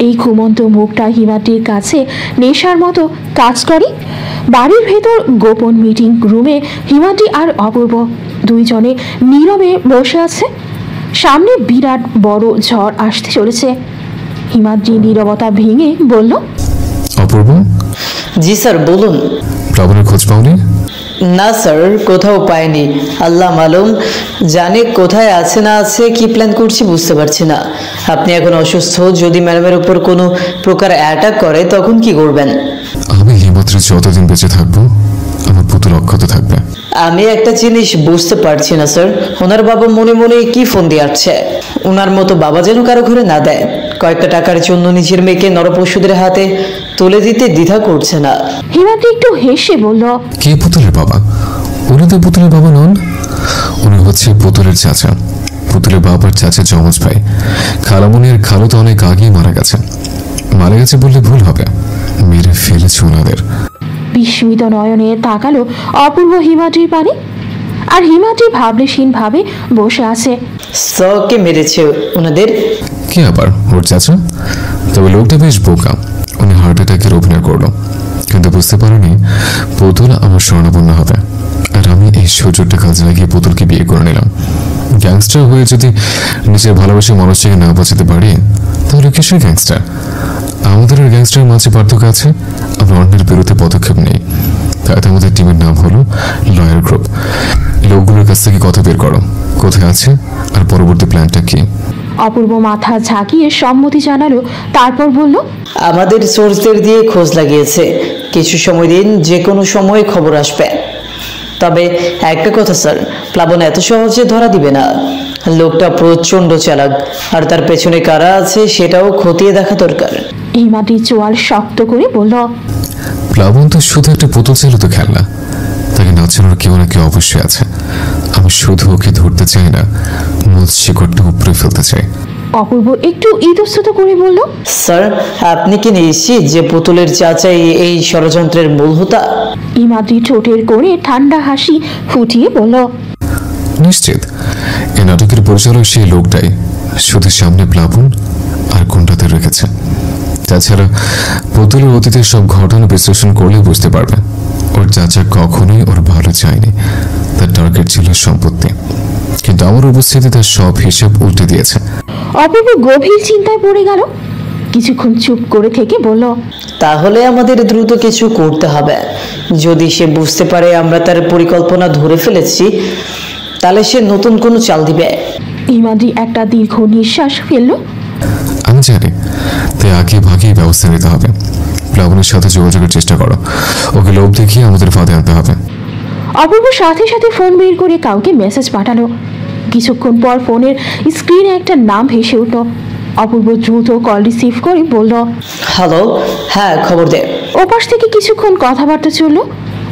এই ঘুমন্ত মুখটা হিমাদ্রির কাছে নেশার মতো কাজ করে। বাড়ির ভেতর গোপন মিটিং রুমে হিমাদ্রি আর অপূর্ব দুইজনে নীরবে বসে আছে। সামনে বিরাট বড় ঝড় আসতে চলেছে। হিমাদ্রি নীরবতা ভেঙে বলল, অপূর্ব। জি স্যার, বলুন। প্লাবনের খোঁজ পাওনি? না স্যার, কোথাও পাইনি। আল্লাহ মালুম জানে কোথায় আছে না আছে, কি প্ল্যান করছি বুঝতে পারছি না। আপনি এখন অসুস্থ, যদি ম্যাডামের উপর কোনো প্রকার অ্যাটাক করে তখন কি করবেন? আমি হিমাদ্রি যতদিন বেঁচে থাকবো আমার পুতুল অক্ষত থাকবে। আমি একটা জিনিস বুঝতে পারছি না স্যার, ওনার বাবা মনে মনে কি ফোন দিয়ে আসছে। ওনার মতো বাবা যেন কারো ঘরে না দেয়। কয়েকটা টাকার জন্য নিজের মেয়েকে নরপশুদের হাতে তুলে দিতে দ্বিধা করছে না। হিমাদ্রি একটু হেসে বলল, কে পুতুলের বাবা? উনি তো পুতুলের বাবা নন, উনি হচ্ছে পুতুলের চাচা। পুতুলের বাবার চাচা যমজ ভাই। খালামণি আর খালু তো অনেক আগেই মারা গেছে। মারা গেছে বললে ভুল হবে, মেরে ফেলেছে ওনাদের। বিস্মিত নয়নে তাকালো অপূর্ব হিমাদ্রির পানে। আর হিমাদ্রি ভাবলেশীন ভাবে বসে আছে। কে মেরেছে ওনাদের? কে আবার? ওর চাচা। তবে লোকটা বেশ বোকা, উনি হার্ট অ্যাটাকের অভিনয় করলো, কিন্তু বুঝতে পারেনি পুতুল আমার স্বর্ণাপন্ন হবে। আর আমি এই সুযোগটা কাজে লাগিয়ে পুতুলকে বিয়ে করে নিলাম। গ্যাংস্টার হয়ে যদি নিজের ভালোবাসার মানুষটাকে না বাঁচাতে পারি তাহলে কিসের গ্যাংস্টার? আমাদের আর গ্যাংস্টারের মাঝে পার্থক্য আছে, আমরা অন্যের বিরুদ্ধে পদক্ষেপ নেই। তাই আমাদের টিমের নাম হলো লয়ার গ্রুপ। লোকগুলোর কাছ থেকে কথা বের করো, কোথায় আছে আর পরবর্তী প্ল্যানটা কি। অপূর্ব মাথা ঝাঁকিয়ে সম্মতি জানালো, তারপর বলল, আমাদের সোর্সদের দিয়ে খোঁজ লাগিয়েছে, কিছু সময় দিন, যে কোনো সময় খবর আসবে। তবে একটা কথা স্যার, প্লাবন এত সহজে ধরা দিবে না। লোকটা প্রচন্ড চালাক, আর তার পেছনে কারা আছে সেটাও খতিয়ে দেখা দরকার। হিমাদ্রি চোয়াল শক্ত করে বলল, প্লাবন তো শুধু একটা পুতুল ছিল তো খেলনা, তাকে নাচানোর কেউ না কেউ অবশ্যই আছে। আমি শুধু ওকে ধরতে চাই না, মূল শিকড়টা উপরে ফেলতে চাই। অপূর্ব একটু ইতস্তত করে বলল, স্যার, আপনি কি নিশ্চিত যে পুতুলের চাচাই এই ষড়যন্ত্রের মূল হোতা? হিমাদ্রি ঠোঁটের কোণে ঠান্ডা হাসি ফুটিয়ে বলল, নিশ্চিত। এই নাটকের পরিচালক সেই লোকটাই, শুধু সামনে প্লাবন আর কোনটাতে রেখেছে। তাছাড়া পুতুলের অতীতের সব ঘটনা বিশ্লেষণ করলে বুঝতে পারবে ওর চাচা কখনোই ওর ভালো চায়নি। তার টার্গেট ছিল সম্পত্তি, কিন্তু আমার উপস্থিতি তার সব হিসাব উল্টে দিয়েছে। অপূর্ব গভীর চিন্তায় পড়ে গেল। কিছুক্ষণ চুপ করে থেকে বলল, তাহলে আমাদের দ্রুত কিছু করতে হবে। যদি সে বুঝতে পারে আমরা তার পরিকল্পনা ধরে ফেলেছি, তাহলে সে নতুন কোনো চাল দিবে। হিমাদ্রি একটা দীর্ঘ নিঃশ্বাস ফেলল। আমি জানি, তাই আগে ভাগেই ব্যবস্থা নিতে হবে। প্লাবনের সাথে যোগাযোগের চেষ্টা করো, ওকে লোভ দেখিয়ে আমাদের ফাঁদে আনতে হবে। অপূর্ব সাথে সাথে ফোন বের করে কাউকে মেসেজ পাঠালো। কিছুক্ষণ পর ফোনের স্ক্রিনে একটা নাম ভেসে উঠল। অপূর্ব দ্রুত কল রিসিভ করে বলল, হ্যালো, হ্যাঁ খবর দে। ওপাশ থেকে কিছুক্ষণ কথাবার্তা চলল।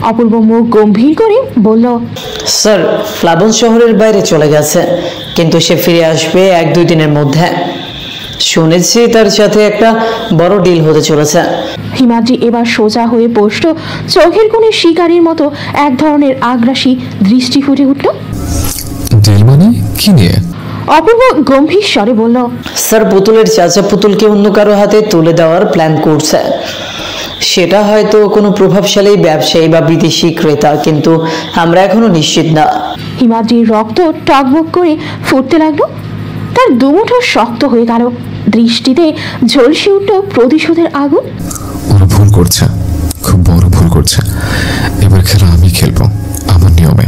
অপূর্ব মুখ গম্ভীর করে বলল, স্যার, প্লাবন শহরের বাইরে চলে গেছে, কিন্তু সে ফিরে আসবে 1-2 দিনের মধ্যে। শুনেছি তার সাথে একটা বড় ডিল হতে চলেছে। হিমাদ্রি এবার সোজা হয়ে বসল, চোখের কোণে শিকারীর মতো এক ধরনের আগ্রাসী দৃষ্টি ফুটে উঠল। ডিল মানে কি নিয়ে? অপূর্ব গম্ভীর স্বরে বলল, স্যার, পুতুলের চাচা পুতুলকে অন্য কারো হাতে তুলে দেওয়ার প্ল্যান করছে। সেটা হয়তো কোনো প্রভাবশালী ব্যবসায়ী বা বিদেশি ক্রেতা, কিন্তু আমরা এখনো নিশ্চিত না। হিমাদ্রির রক্ত টকবক করে ফুটতে লাগলো। তার দুমুঠো শক্ত হয়ে গেল, দৃষ্টিতে ঝলসে উঠল প্রতিশোধের আগুন। ওরা ভুল করছে, খুব বড় ভুল করছে। এবার খেলা আমি খেলবো, আমার নিয়মে।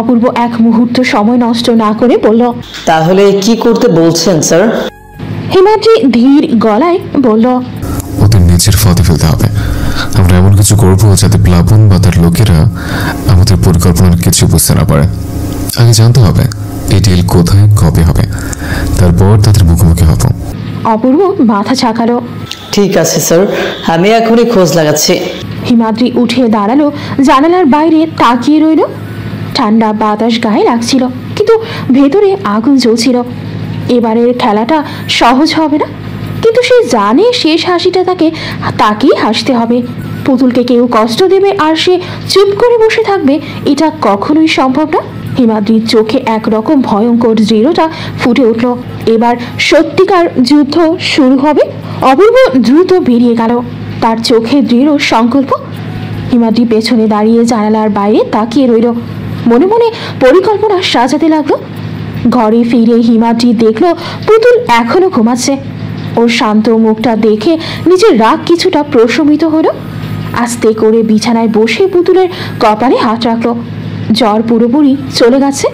অপূর্ব এক মুহূর্ত সময় নষ্ট না করে বলল, তাহলে কি করতে বলছেন স্যার? হিমাদ্রি ধীর গলায় বলল, ওদের নিজের ফাঁদে ফেলতে হবে। আমরা এমন কিছু করবো যাতে প্লাবন বা তার লোকেরা আমাদের পরিকল্পনার কিছু বুঝতে না পারে। আগে জানতে হবে এই ডিল কোথায় কবে হবে, তারপর তাদের মুখোমুখি হব। অপূর্ব মাথা ঝাঁকালো। ঠিক আছে স্যার, আমি এখনই খোঁজ লাগাচ্ছি। হিমাদ্রি উঠে দাঁড়ালো, জানালার বাইরে তাকিয়ে রইল। ঠান্ডা বাতাস গায়ে লাগছিল, কিন্তু ভেতরে আগুন জ্বলছিল। এবারের খেলাটা সহজ হবে না, কিন্তু সে জানে শেষ হাসিটা তাকেই হাসতে হবে। পুতুলকে কেউ কষ্ট দেবে আর সে চুপ করে বসে থাকবে, এটা কখনোই সম্ভব না। হিমাদ্রির চোখে একরকম ভয়ঙ্কর দৃঢ়তা ফুটে উঠল। এবার সত্যিকার যুদ্ধ শুরু হবে। অপূর্ব দ্রুত বেরিয়ে গেল, তার চোখে দৃঢ় সংকল্প। হিমাদ্রি পেছনে দাঁড়িয়ে জানালার বাইরে তাকিয়ে রইল, মনে মনে পরিকল্পনা সাজাতে লাগলো। ঘরে ফিরে হিমাদ্রি দেখল পুতুল এখনো ঘুমাচ্ছে। ওর শান্ত মুখটা দেখে নিজের রাগ কিছুটা প্রশমিত হলো। আস্তে করে বিছানায় বসে পুতুলের কপালে হাত রাখলো। জ্বর পুরোপুরি চলে গেছে,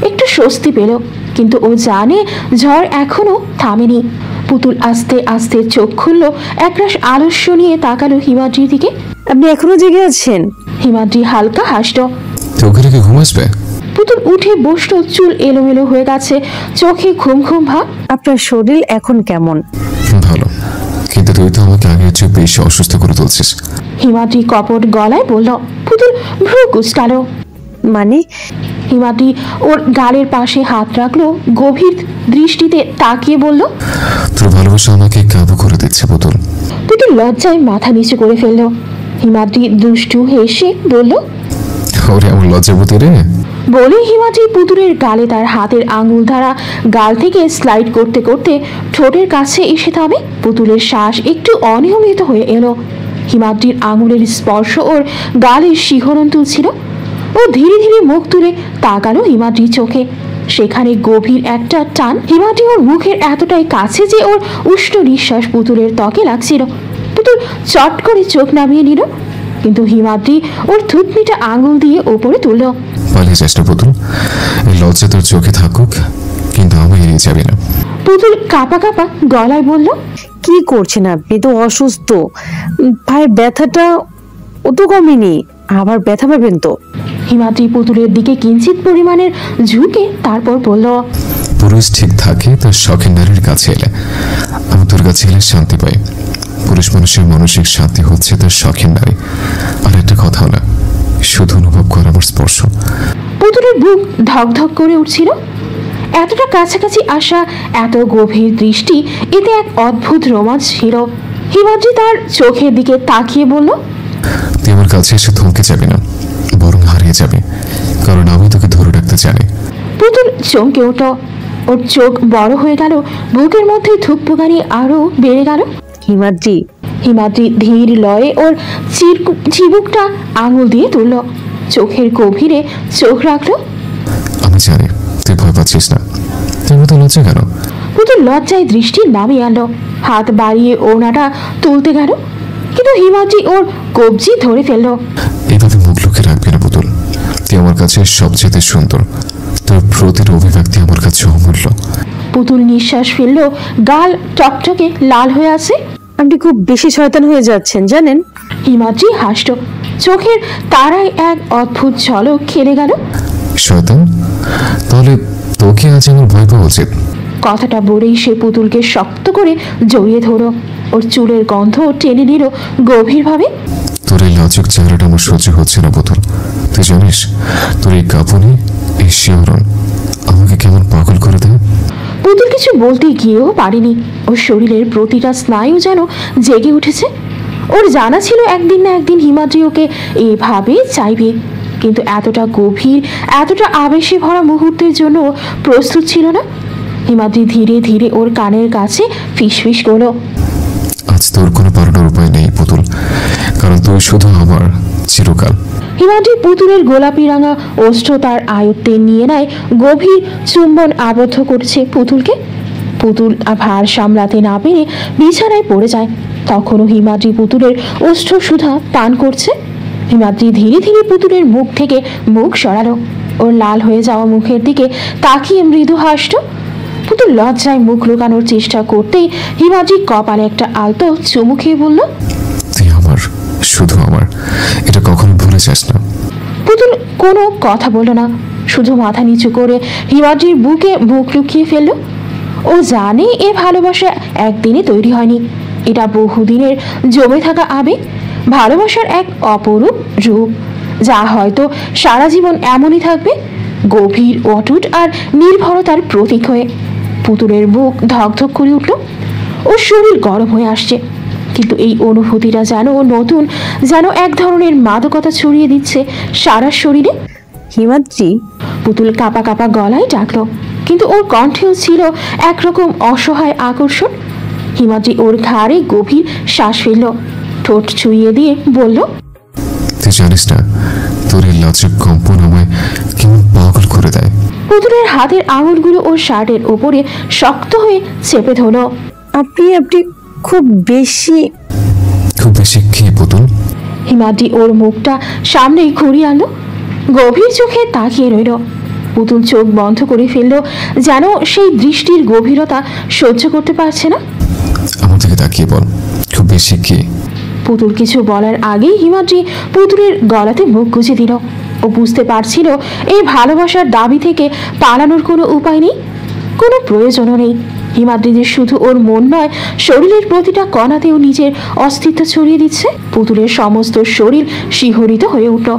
একটু স্বস্তি পেল, কিন্তু ও জানে ঝড় এখনো থামেনি। পুতুল আস্তে আস্তে চোখ খুলল, একরাশ আলস্য নিয়ে তাকালো হিমাদ্রির দিকে। আপনি এখনো জেগে আছেন? হিমাদ্রি হালকা হাসল। তোকে রেখে ঘুম আসবে? পুতুল উঠে বসলো, চুল এলোমেলো হয়ে গেছে, চোখে ঘুম ঘুম ভাব। আপনার শরীর এখন কেমন? ভালো, কিন্তু তুই তো আমাকে আগের চেয়ে বেশি অসুস্থ করে তুলছিস। হিমাদ্রি কপট গলায় বলল। পুতুল ভ্রু কুঁচকালো। মানে? হিমাদ্রি ওর গালের পাশে হাত রাখলো, গভীর দৃষ্টিতে তাকিয়ে বলল, তোর ভালোবাসা আমাকে কাবু করে দিচ্ছে পুতুল। পুতুল লজ্জায় মাথা নিচু করে ফেলল। হিমাদ্রি দুষ্টু হেসে বলল, ওরে আমার লজ্জাবতী রে। বলে হিমাদ্রি পুতুলের গালে তার হাতের আঙুল দ্বারা গাল থেকে স্লাইড করতে করতে ঠোঁটের কাছে এসে থামে। পুতুলের শ্বাস একটু অনিয়মিত হয়ে এলো। হিমাদ্রির আঙুলের স্পর্শ ওর গালের শিহরণ তুলছিল। ও ধীরে ধীরে মুখ তুলে তাকালো হিমাদ্রির চোখে। সেখানে গভীর একটা টান। হিমাদ্রি ওর মুখের এতটাই কাছে যে ওর উষ্ণ নিঃশ্বাস পুতুলের ত্বকে লাগছিল। পুতুল চট করে চোখ নামিয়ে নিল, কিন্তু হিমাদ্রি ওর থুতনিটা আঙুল দিয়ে ওপরে তুলল। পালিয়ে চেষ্টা পুতুল, এই লজ্জা তোর চোখে থাকুক, কিন্তু আমি এড়িয়ে যাবি না। পুতুল কাঁপা কাঁপা গলায় বলল, কি করছেন আপনি? তো অসুস্থ, পায়ের ব্যথাটা ও তো কমেনি, আবার ব্যথা পাবেন তো। হিমাদ্রি পুতুলের দিকে কিঞ্চিত পরিমাণের ঝুঁকে তারপর বলল, পুরুষ ঠিক থাকে তার শখের নারীর কাছে এলে। আমি তোর কাছে এলে শান্তি পাই। পুরুষ মানুষের মানসিক শান্তি হচ্ছে তার শখের নারী। আর একটা কথা হলো, শুধু অনুভব কর আমার স্পর্শ। পুতুলের বুক ধকধক করে উঠছিল। এতটা কাছাকাছি আসা, এত গভীর দৃষ্টি, এতে এক অদ্ভুত রোমাঞ্চ ছিল। হিমাদ্রি তার চোখের দিকে তাকিয়ে বলল, তুই আমার কাছে এসে থমকে যাবি না, বরং হারিয়ে যাবে, কারণ আমি তোকে ধরে রাখতে জানি। পুতুল চমকে উঠল, ওর চোখ বড় হয়ে গেল, বুকের মধ্যে ধুকপুকানি আরো বেড়ে গেল। হিমাদ্রি। হিমাদ্রি ধীর লয়ে ওর চিবুকটা আঙুল দিয়ে তুলল, চোখের গভীরে চোখ রাখলো। আমি জানি তুই ভয় পাচ্ছিস না, তুই মতো লজ্জা কেন? পুতুল লজ্জায় দৃষ্টি নামিয়ে আনলো, হাত বাড়িয়ে ওড়নাটা তুলতে গেল, কিন্তু হিমাদ্রি ওর কবজি ধরে ফেললো। এইভাবে মুখ লুকে রাখবি না পুতুল, তুই আমার কাছে সবচেয়ে সুন্দর। তোর প্রতির অভিব্যক্তি আমার কাছে অমূল্য। পুতুল নিঃশ্বাস ফেললো, গাল টকটকে লাল হয়ে আছে। আপনি খুব বেশি শয়তান হয়ে যাচ্ছেন জানেন। হিমাদ্রি হাসল, চোখের তারায় এক অদ্ভুত ঝলক খেলে গেল। শয়তান? তাহলে তোকে আজ আমার ভয় পাওয়া উচিত। কথাটা বলেই সে পুতুলকে শক্ত করে জড়িয়ে ধরো, ওর চুলের গন্ধ টেনে নিল গভীরভাবে। তোর এই লাজুক চেহারাটা আমার সহ্য হচ্ছে না পুতুল। তুই জানিস তোর এই কাঁপুনি, এই শিহরণ আমাকে কেমন পাগল করে দেয়। পুতুল কিছু বলতে গিয়েও পারেনি। ওর শরীরের প্রতিটা স্নায়ু যেন জেগে উঠেছে। ওর জানা ছিল একদিন না একদিন হিমাদ্রি ওকে এভাবে চাইবে, কিন্তু এতটা গভীর, এতটা আবেশে ভরা মুহূর্তের জন্য প্রস্তুত ছিল না। হিমাদ্রি ধীরে ধীরে ওর কানের কাছে ফিসফিস করলো, আজ তোর কোনো পালানোর উপায় নেই পুতুল, কারণ তুই শুধু আমার চিরকাল। হিমাদ্রি পুতুলের গোলাপি রাঙা ওষ্ঠ তার আয়ত্তে নিয়ে নেয়, গভীর চুম্বন আবদ্ধ করছে পুতুলকে। পুতুল ভার সামলাতে না পেরে বিছানায় পড়ে যায়। তখনও হিমাদ্রি পুতুলের ওষ্ঠ সুধা পান করছে। হিমাদ্রি ধীরে ধীরে পুতুলের মুখ থেকে মুখ সরালো। ওর লাল হয়ে যাওয়া মুখের দিকে তাকিয়ে মৃদু হাসল। পুতুল লজ্জায় মুখ লুকানোর চেষ্টা করতেই হিমাদ্রি কপালে একটা আলতো চুমু খেয়ে বলল, তুই আমার, শুধু আমার, এটা কখনো ভুলে যাস না। পুতুল কোনো কথা বলল না, শুধু মাথা নিচু করে হিমাদ্রির বুকে বুক লুকিয়ে ফেলল। ও জানে এ ভালোবাসা একদিনে তৈরি হয়নি, এটা বহুদিনের জমে থাকা আবেগ, ভালোবাসার এক অপরূপ রূপ, যা হয়তো সারা জীবন এমনই থাকবে, গভীর, অটুট আর নির্ভরতার প্রতীক হয়ে। পুতুলের বুক ধকধক করে উঠল, ওর শরীর গরম হয়ে আসছে, কিন্তু এই অনুভূতিটা যেন নতুন, যেন এক ধরনের মাদকতা ছড়িয়ে দিচ্ছে সারা শরীরে। হিমাদ্রি, পুতুল কাঁপা কাঁপা গলায় ডাকলো, কিন্তু ওর কণ্ঠেও ছিল একরকম অসহায় আকর্ষণ। হিমাদ্রি ওর ঘাড়ে গভীর শ্বাস ফেলল, ঠোঁট ছুঁয়ে দিয়ে বলল, তুই জানিস না তোর এই লাজুক কম্পন আমায় কেমন পাগল করে দেয়। পুতুলের হাতের আঙুলগুলো ওর শার্টের ওপরে শক্ত হয়ে চেপে ধরল। আপনি আপনি খুব বেশি কি পুতুল? হিমাদ্রি ওর মুখটা সামনেই ঘুরিয়ে আনলো, গভীর চোখে তাকিয়ে রইল। পুতুল চোখ বন্ধ করে ফেলল, যেন সেই দৃষ্টির গভীরতা সহ্য করতে পারছে না। আমার দিকে তাকিয়ে বল, খুব বেশি কি? পুতুল কিছু বলার আগেই হিমাদ্রি পুতুলের গলাতে মুখ গুজে দিল। ও বুঝতে পারছিল এই ভালোবাসার দাবি থেকে পালানোর কোনো উপায় নেই, কোনো প্রয়োজনও নেই। হিমাদ্রি যে শুধু ওর মন নয়, শরীরের প্রতিটা কণাতেও নিজের অস্তিত্ব ছড়িয়ে দিচ্ছে। পুতুলের সমস্ত শরীর শিহরিত হয়ে উঠল।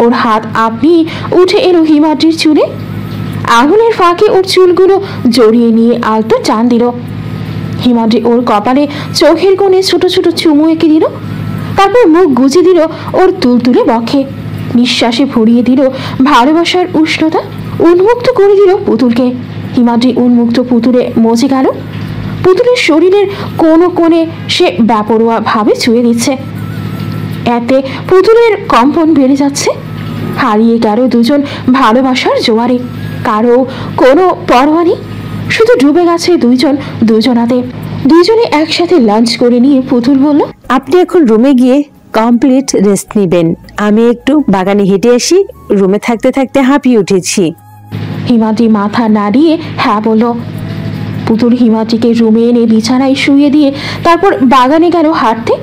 ওর হাত আপনি উঠে এলো হিমাদ্রির চুলে, আঙুলের ফাঁকে ওর চুলগুলো জড়িয়ে নিয়ে আলতো টান দিল। হিমাদ্রি ওর কপালে চোখের কোণে ছোট ছোট চুমু এঁকে দিল, তারপর মুখ গুজে দিল ওর তুলতুলে বক্ষে। নিঃশ্বাসে ভরিয়ে দিল ভালোবাসার উষ্ণতা, উন্মুক্ত করে দিল পুতুলকে। হিমাদ্রি উন্মুক্ত পুতুলে মজে গেল। পুতুলের শরীরের কোনো কোণে সে বেপরোয়া ভাবে ছুঁয়ে দিচ্ছে। এতে পুতুলের কম্পন বেড়ে যাচ্ছে। হারিয়ে গেল দুজন ভালোবাসার জোয়ারে, কারো কোনো পরোয়া নেই, শুধু ডুবে গেছে দুইজন দুজনাতে। দুইজনে একসাথে লাঞ্চ করে নিয়ে পুতুল বলল, আপনি এখন রুমে গিয়ে কমপ্লিট রেস্ট নেবেন, আমি একটু বাগানে হেঁটে আসি, রুমে থাকতে থাকতে হাঁপিয়ে উঠেছি। হিমাদ্রি মাথা নাড়িয়ে হ্যাঁ বলল। পুতুল হিমাদ্রিকে রুমে এনে বিছানায় শুয়ে দিয়ে তারপর বাগানে গেল হাঁটতে।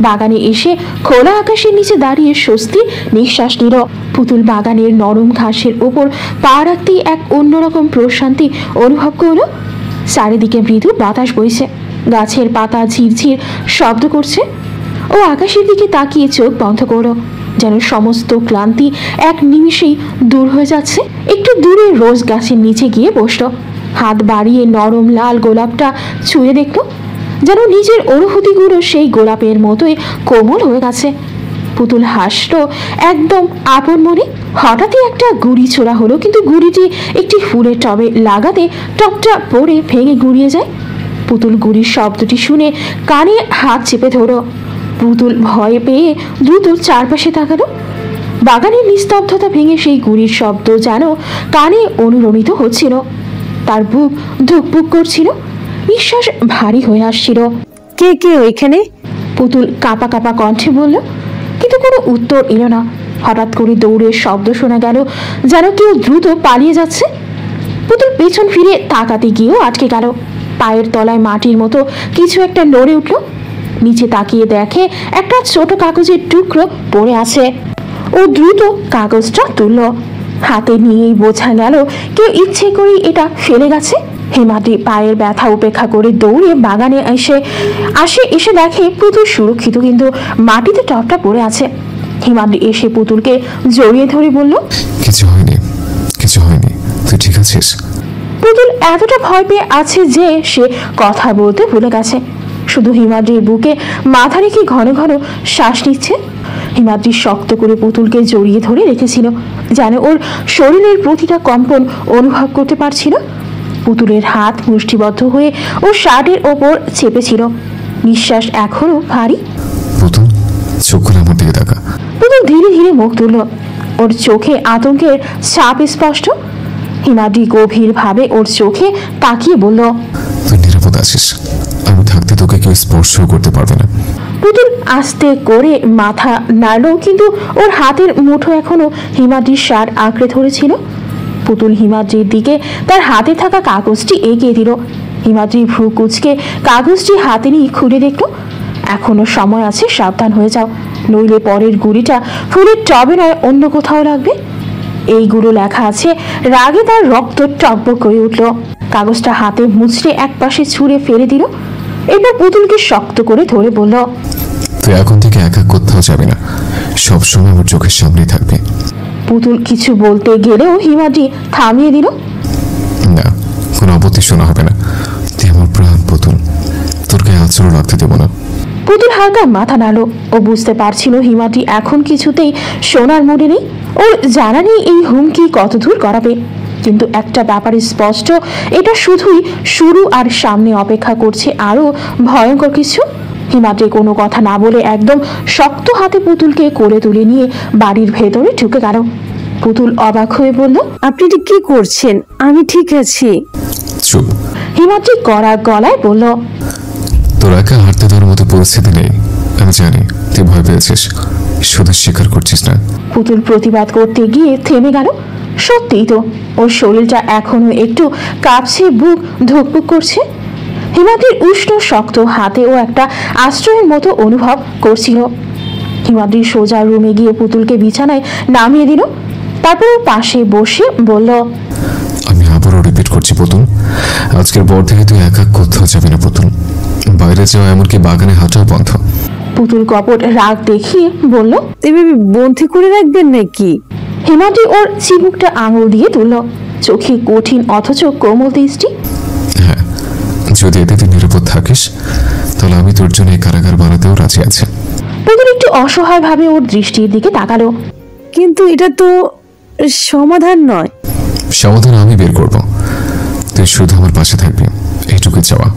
বাগানে এসে খোলা আকাশের নিচে দাঁড়িয়ে স্বস্তির নিঃশ্বাস নিল। পুতুল বাগানের নরম ঘাসের ওপর পা রাখতেই এক অন্যরকম প্রশান্তি অনুভব করল। চারিদিকে মৃদু বাতাস বইছে, গাছের পাতা ঝিরঝির শব্দ করছে। ও আকাশের দিকে তাকিয়ে চোখ বন্ধ করলো, যেন সমস্ত ক্লান্তি এক নিমিষেই দূর হয়ে যাচ্ছে। একটু দূরে রোজ গাছের নিচে গিয়ে বসলো, হাত বাড়িয়ে নরম লাল গোলাপটা ছুঁয়ে দেখলো, যেন নিজের অনুভূতিগুলো সেই গোলাপের মতোই কোমল হয়ে গেছে। পুতুল হাসলো একদম আপন মনে। হঠাৎই একটা গুড়ি ছোড়া হলো, কিন্তু গুড়িটি একটি ফুলের টবে লাগাতে টবটা পড়ে ভেঙে গুড়িয়ে যায়। পুতুল গুড়ির শব্দটি শুনে কানে হাত চেপে ধরো। পুতুল ভয়ে পেয়ে দ্রুত চারপাশে তাকালো। বাগানের নিস্তব্ধতা ভেঙে সেই গুড়ির শব্দ যেন কানে অনুরণিত হচ্ছিল। তার বুক ধুকপুক করছিল, নিঃশ্বাস ভারী হয়ে আসছিল। কে কে ওইখানে? পুতুল কাঁপা কাঁপা কণ্ঠে বলল, কিন্তু কোনো উত্তর এলো না। হঠাৎ করে দৌড়ের শব্দ শোনা গেল, যেন কেউ দ্রুত পালিয়ে যাচ্ছে। পুতুল পেছন ফিরে তাকাতে গিয়েও আটকে গেল। পায়ের তলায় মাটির মতো কিছু একটা নড়ে উঠল। নিচে তাকিয়ে দেখে একটা ছোট কাগজের টুকরো পড়ে আছে। ও দ্রুত কাগজটা তুলল। হাতে নিয়েই বোঝা গেল কেউ ইচ্ছে করেই এটা ফেলে গেছে। হিমাদ্রি পায়ের ব্যথা উপেক্ষা করে দৌড়ে বাগানে এসে দেখে পুতুল সুরক্ষিত, কিন্তু মাটিতে টপটা পড়ে আছে। হিমাদ্রি এসে পুতুলকে জড়িয়ে ধরে বলল, কিছু হয়নি, কিছু হয়নি, তুই ঠিক আছিস? পুতুল এতটা ভয় পেয়ে আছে যে সে কথা বলতে ভুলে গেছে। শুধু হিমাদ্রির বুকে মাথা রেখে ঘন ঘন শ্বাস নিচ্ছে। হিমাদ্রি শক্ত করে পুতুলকে জড়িয়ে ধরে রেখেছিল, যেন ওর শরীরের প্রতিটা কম্পন অনুভব করতে পারছিল। পুতুলের হাত মুষ্টিবদ্ধ হয়ে ওর শার্টের ওপর চেপেছিল, নিঃশ্বাস এখনো ভারী। পুতুল, চোখ খুলে আমার দিকে তাকা। পুতুল ধীরে ধীরে মুখ তুলল, ওর চোখে আতঙ্কের ছাপ স্পষ্ট। হিমাদ্রি গভীরভাবে ওর চোখে তাকিয়ে বলল, তুই নিরাপদ আছিস, আমি থাকতে তোকে কেউ স্পর্শ করতে পারবে না। পুতুল আস্তে করে মাথা নাড়ল, কিন্তু ওর হাতের মুঠো এখনো হিমাদ্রির শার্ট আঁকড়ে ধরেছিল। পুতুল হিমাদ্রির দিকে তার হাতে থাকা কাগজটি এগিয়ে দিল। হিমাদ্রি ভ্রু কুচকে কাগজটি হাতে নিয়ে খুলে দেখল। এখনো সময় আছে, সাবধান হয়ে যাও, নইলে পরের গুলিটা ফুলের টবে নয় অন্য কোথাও লাগবে। এইগুলো লেখা আছে। রাগে তার রক্ত টকবক করে উঠল। কাগজটা হাতে মুচড়ে একপাশে ছুঁড়ে ফেলে দিল। এরপর পুতুলকে শক্ত করে ধরে বলল, তুই এখন থেকে একা কোথাও যাবি না, সবসময় আমার চোখের সামনেই থাকবি। পুতুল কিছু বলতে গেলেও হিমাদ্রি থামিয়ে দিল। না, কোনো আপত্তি শোনা হবে না, তুই আমার প্রাণ পুতুল, তোর গায়ে আচরণ রাখতে দেবো না। পুতুল হালকা মাথা নাড়ল। ও বুঝতে পারছিল হিমাদ্রি এখন কিছুতেই শোনার মুডে নেই। ওর জানা নেই এই হুমকি কতদূর করাবে, কিন্তু একটা ব্যাপারে স্পষ্ট, এটা শুধুই শুরু, আর সামনে অপেক্ষা করছে আরো ভয়ঙ্কর কিছু। হিমাদ্রি কোনো কথা না বলে একদম শক্ত হাতে পুতুলকে কোলে তুলে নিয়ে বাড়ির ভেতরে ঢুকে গেল। পুতুল অবাক হয়ে বলল, আপনি এটা কি করছেন? আমি ঠিক আছি। চুপ। হিমাদ্রি কড়া গলায় বলল, তোর একা হাঁটতে দেওয়ার মতো পরিস্থিতি নেই, আমি জানি তুই ভয় পেয়েছিস, শুধু স্বীকার করছিস না। পুতুল প্রতিবাদ করতে গিয়ে থেমে গেল। সত্যিই তো, ওর শরীরটা এখনো একটু কাঁপছে, বুক ধুকপুক করছে। হিমাদ্রির উষ্ণ শক্ত হাতেও একটা আশ্রয়ের মতো অনুভব করছিল। হিমাদ্রি সোজা রুমে গিয়ে পুতুলকে বিছানায় নামিয়ে দিল। তারপর ওর পাশে বসে বলল, আমি আবারও রিপিট করছি পুতুল, আজকের পর থেকে তুই একা কোথাও যাবি না পুতুল, বাইরে যাওয়া এমনকি বাগানে হাঁটাও বন্ধ। পুতুল কপট রাগ দেখিয়ে বলল, এভাবে বন্দি করে রাখবেন নাকি? হিমাদ্রি ওর চিবুকটা আঙুল দিয়ে তুলল, চোখে কঠিন অথচ কোমল দৃষ্টি। হ্যাঁ, যদি এতে তুই নিরাপদ থাকিস তাহলে আমি তোর জন্য এই কারাগার বানাতেও রাজি আছি। পুতুল একটু অসহায় ভাবে ওর দৃষ্টির দিকে তাকালো। কিন্তু এটা তো সমাধান নয়। সমাধান আমি বের করব, তুই শুধু আমার পাশে থাকবি, এইটুকুই চাওয়া।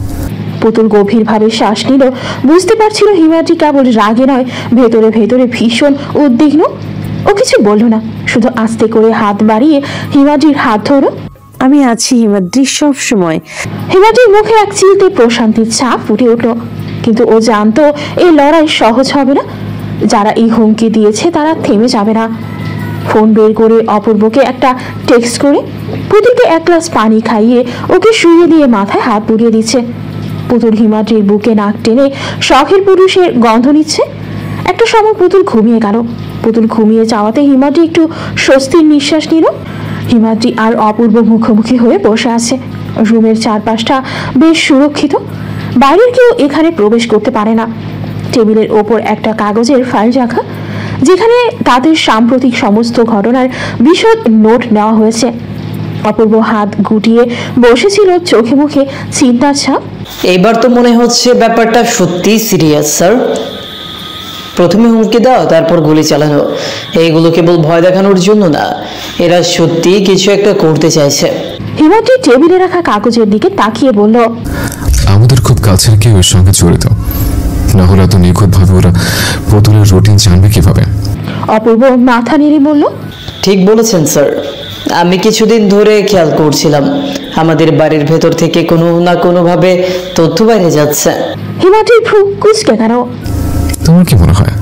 পুতুল গভীরভাবে শ্বাস নিল। বুঝতে পারছিল হিমাদ্রি কেবল রাগে নয়, ভেতরে ভেতরে ভীষণ উদ্বিগ্ন। ও কিছু বলল না, শুধু আস্তে করে হাত বাড়িয়ে হিমাদ্রির হাত ধরল। আমি আছি হিমাদ্রি, সব সময়। হিমাদ্রির মুখে এক চিলতে প্রশান্তির ছাপ ফুটে উঠল, কিন্তু ও জানতো এই লড়াই সহজ হবে না। যারা এই হুমকি দিয়েছে তারা থেমে যাবে না। ফোন বের করে অপূর্বকে একটা টেক্সট করে পুতুলকে এক গ্লাস পানি খাইয়ে ওকে শুয়ে দিয়ে মাথায় হাত বুলিয়ে দিচ্ছে। পুতুল হিমাদ্রির বুকে নাক টেনে শখের পুরুষের গন্ধ নিচ্ছে। একটা সময় পুতুল ঘুমিয়ে গেল। পুতুল ঘুমিয়ে যাওয়াতে হিমাদ্রি একটু স্বস্তির নিঃশ্বাস নিল। হিমাদ্রি আর অপূর্ব মুখোমুখি হয়ে বসে আছে। রুমের চারপাশটা বেশ সুরক্ষিত, বাইরের কেউ এখানে প্রবেশ করতে পারে না। টেবিলের ওপর একটা কাগজের ফাইল রাখা, যেখানে তাদের সাম্প্রতিক সমস্ত ঘটনার বিশদ নোট নেওয়া হয়েছে। অপূর্ব হাত গুটিয়ে বসেছিল, চোখে মুখে চিন্তার ছাপ। এবার তো মনে হচ্ছে ব্যাপারটা সত্যি সিরিয়াস স্যার। প্রথমে হুমকি দাও, তারপর গুলি চালানো, এইগুলো কেবল ভয় দেখানোর জন্য না, এরা সত্যি কিছু একটা করতে চাইছে। হিমাদ্রি টেবিলে রাখা কাগজের দিকে তাকিয়ে বলল, আমাদের খুব কাছের কেউ এর সঙ্গে জড়িত, না হলে এত নিখুঁতভাবে ওরা পুতুলের রুটিন জানবে কিভাবে? অপূর্ব মাথা নেড়ে বলল, ঠিক বলেছেন স্যার, আমি কিছুদিন ধরে খেয়াল করছিলাম আমাদের বাড়ির ভেতর থেকে কোনো না কোনোভাবে তথ্য বাইরে যাচ্ছে। হিমাদ্রির ভ্রু কুঁচকে গেল। তোমার কি মনে হয়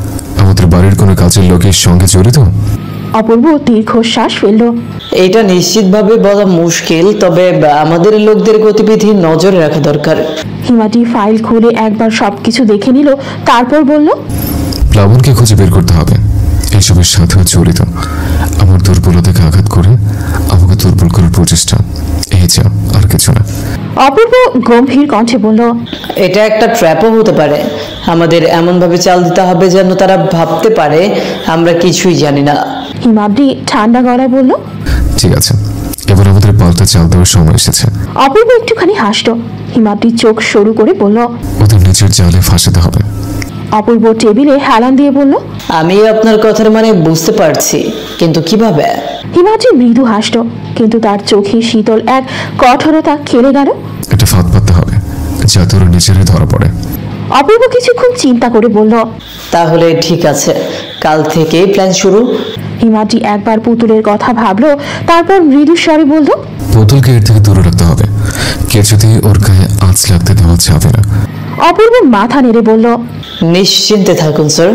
আমাদের বাড়ির কোনো কাজের লোকের সঙ্গে জড়িত? অপূর্ব দীর্ঘশ্বাস ফেলল। এটা নিশ্চিতভাবে বলা মুশকিল, তবে আমাদের লোকদের গতিবিধি নজরে রাখা দরকার। হিমাদ্রি ফাইল খুলে একবার সবকিছু দেখে নিল, তারপর বলল, প্লাবনকে খুঁজে বের করতে হবে, এইসবের সাথেও জড়িত। আমার দুর্বলতাকে আঘাত করে আমাকে দুর্বল করার প্রচেষ্টা, এই যা, আর কিছু না। অপূর্ব গম্ভীর কণ্ঠে বলল, এটা একটা ট্র্যাপও হতে পারে। আমাদের এমনভাবে চাল দিতে হবে যেন তারা ভাবতে পারে আমরা কিছুই জানি না। হিমাদ্রি ঠান্ডা গলায় বলল, ঠিক আছে, এবার আমাদের পাল্টা চাল দেওয়ার সময় এসেছে। অপূর্ব একটুখানি হাসল। হিমাদ্রি চোখ সরু করে বলল, ওদের নিজের জালে ফাঁসাতে হবে। অপূর্ব টেবিলে হেলান দিয়ে বলল, আমি আপনার কথার মানে বুঝতে পারছি, কিন্তু কিভাবে? হিমাদ্রি মৃদু হাসল, কিন্তু তার চোখে শীতল এক কঠোরতা খেলে গেল। একটা ফাঁদ পাততে হবে যাতে ওরা নিজেরাই ধরা পড়ে। অপূর্ব কিছুক্ষণ চিন্তা করে বলল, তাহলে ঠিক আছে, কাল থেকেই প্ল্যান শুরু। হিমাদ্রি একবার পুতুলের কথা ভাবলো, তারপর মৃদু স্বরে বলল, পুতুলকে এর থেকে দূরে রাখতে হবে। কিছুতেই ওর গায়ে আঁচ লাগতে দেওয়া যাবে না। অপূর্ব মাথা নেড়ে বলল, নিশ্চিন্তে থাকুন স্যার,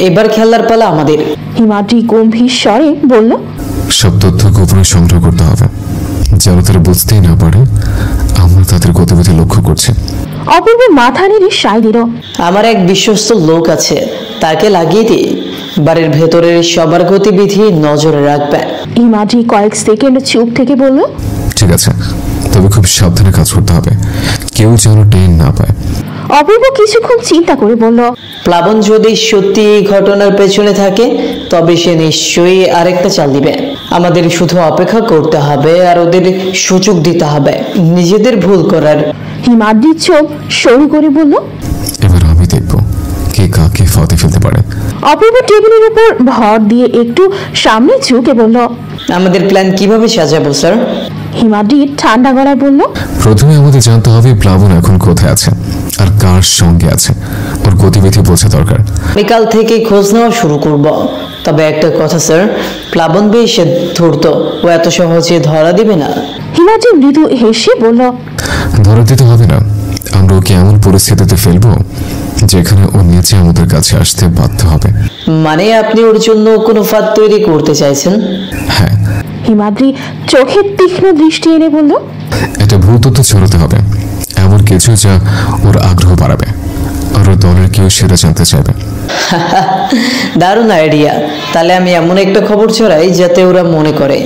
এবার খেলার পালা আমাদের। হিমাদ্রি গম্ভীর স্বরে বলল, সব তথ্য গোপনে সংগ্রহ করতে হবে যেন তারা বুঝতেই না পারে আমরা তাদের গতিবিধি লক্ষ্য করছি। অপূর্ব মাথা নেড়ে সায় দিল। আমার এক বিশ্বস্ত লোক আছে, তাকে লাগিয়ে দিই। বাড়ির ভেতরের সবার গতিবিধি নজরে রাখবেন। হিমাদ্রি কয়েক সেকেন্ড চুপ থেকে বলল, ঠিক আছে, তবে খুব সাবধানে কাজ করতে হবে, কেউ যেন টেন না পায়। অপূর্ব কিছুক্ষণ চিন্তা করে বলল, প্লাবন যদি সত্যি এই ঘটনার পেছনে থাকে তবে সে নিশ্চয়ই আরেকটা চাল দিবে। আমাদের শুধু অপেক্ষা করতে হবে আর ওদের সুযোগ দিতে হবে নিজেদের ভুল করার। হিমাদ্রির চোখ সরু করে বলল, এবার আমি দেখব কে কাকে ফাঁদে ফেলতে পারে। অপূর্ব টেবিলের উপর ভর দিয়ে একটু সামনে ঝুঁকে বলল, আমাদের প্ল্যান কিভাবে সাজাবো স্যার? হিমাদ্রি ঠান্ডা গলায় বলল, প্রথমে আমাদের জানতে হবে প্লাবন এখন কোথায় আছে আর কার সঙ্গে আছে। ওর গতিবিধি বোঝা দরকার। আমি কাল থেকে খোঁজ নেওয়া শুরু করব। তবে একটা কথা স্যার, প্লাবন বেশ ধূর্ত, ও এত সহজে ধরা দিবে না। হিমাদ্রি মৃদু হেসে বলল, ধরা দিতে হবে না, আমরা ওকে এমন পরিস্থিতিতে ফেলবো যেখানে ও নিজে আমাদের কাছে আসতে বাধ্য হবে। মানে আপনি ওর জন্য কোনো ফাঁদ তৈরি করতে চাইছেন? হ্যাঁ, হিমাদ্রি চোখের তীক্ষ্ণ দৃষ্টি এনে বলল, একটা ভুল তথ্য ছড়াতে হবে, এমন কিছু যা ওর আগ্রহ বাড়াবে আর ওর দলের কেউ সেটা জানতে চাইবে। দারুণ আইডিয়া। তাহলে আমি এমন একটা খবর ছড়াই যাতে ওরা মনে করে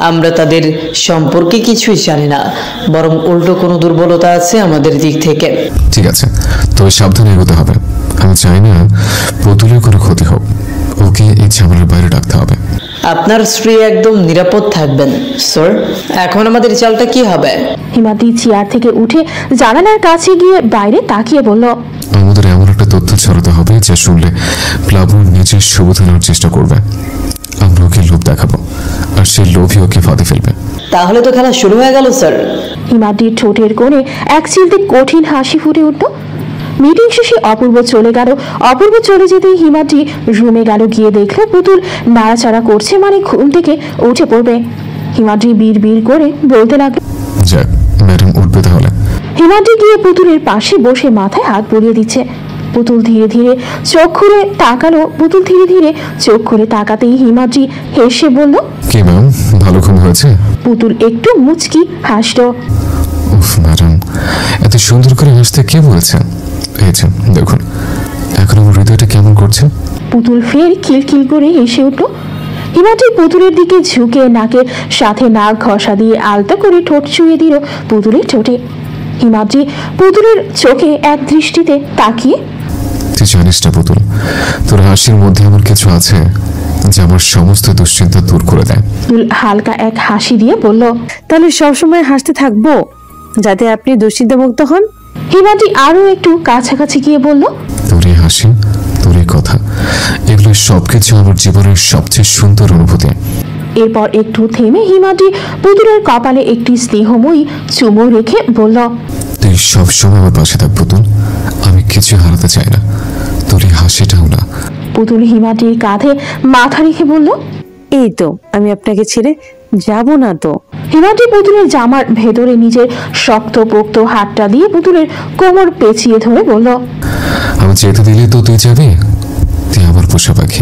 আমরা তাদের সম্পর্কে কিছুই জানি না, বরং উল্টো কোনো দুর্বলতা আছে আমাদের দিক থেকে। ঠিক আছে, তবে সাবধানে এগোতে হবে। আমি চাই না পুতুলের কোনো ক্ষতি হোক, ওকে এই ঝামেলার বাইরে রাখতে হবে। আপনার স্ত্রী একদম নিরাপদ থাকবেন স্যার। এখন আমাদের চালটা কি হবে? হিমাদ্রি চেয়ার থেকে উঠে জানালার কাছে গিয়ে বাইরে তাকিয়ে বলল, আমাদের এমন একটা তথ্য ছড়াতে হবে যা শুনলে প্লাবন নিজের সুবিধা নেওয়ার চেষ্টা করবে। আমরা ওকে লোভ দেখাবো আর সেই লোভই ওকে ফাঁদে ফেলবে। তাহলে তো খেলা শুরু হয়ে গেল স্যার। হিমাদ্রির ঠোঁটের কোণে এক চিলতে কঠিন হাসি ফুটে উঠল। মিটিং শেষে অপূর্ব চলে গেল। অপূর্ব চলে যেতেই হিমাদ্রি রুমে গেল, গিয়ে দেখলো পুতুল নাড়াচাড়া করছে, মানে ঘুম থেকে উঠে পড়বে। হিমাদ্রি বিড় বিড় করে বলতে লাগলো, যাক, ম্যাডাম উঠবে তাহলে। হিমাদ্রি গিয়ে পুতুলের পাশে বসে মাথায় হাত বুলিয়ে দিচ্ছে। পুতুল ধীরে ধীরে চোখ খুলে তাকালো। পুতুল ধীরে ধীরে চোখ খুলে তাকাতেই হিমাদ্রি হেসে বলল, কি ম্যাম, ভালো ঘুম হয়েছে? পুতুল একটু মুচকি হাসলো। উফ ম্যাডাম, এত সুন্দর করে হাসতে কে বলেছে? এই যে দেখুন, এখন আমার হৃদয়টা কেমন করছে। পুতুল ফের খিলখিল করে হেসে উঠল। হিমাদ্রি পুতুলের দিকে ঝুঁকে নাকের সাথে নাক ঘষা দিয়ে আলতো করে ঠোঁট ছুঁয়ে দিল পুতুলের ঠোঁটে। হিমাদ্রি পুতুলের চোখে এক দৃষ্টিতে তাকিয়ে, তুই জানিস না পুতুল, তোর হাসির মধ্যে এমন কিছু আছে যা আমার সমস্ত দুশ্চিন্তা দূর করে দেয়। পুতুল হালকা এক হাসি দিয়ে বলল, তাহলে সবসময় হাসতে থাকবো যাতে আপনি দুশ্চিন্তামুক্ত হন। হিমাদ্রি আরো একটু কাছাকাছি গিয়ে বলল, তোর এই হাসি, তোর এই কথা, এগুলো সবকিছু আমার জীবনের সবচেয়ে সুন্দর অনুভূতি। এরপর একটু থেমে হিমাদ্রি পুতুলের কপালে একটি স্নেহময়ী চুমো রেখে বলল, তুই সবসময় আমার পাশে থাক পুতুল, আমি কিছু হারাতে চাই না, তোর এই হাসিটাও না। পুতুল হিমাদ্রির কাঁধে মাথা রেখে বলল, এই তো আমি আপনাকে ছেড়ে যাব না তো। হিমাদ্রি পুতুলের জামার ভেতরে নিজের শক্ত পোক্ত হাতটা দিয়ে পুতুলের কোমর পেঁচিয়ে ধরে বলল, আমি যেতে দিলে তো তুই যাবি, তুই আমার পোষা পাখি।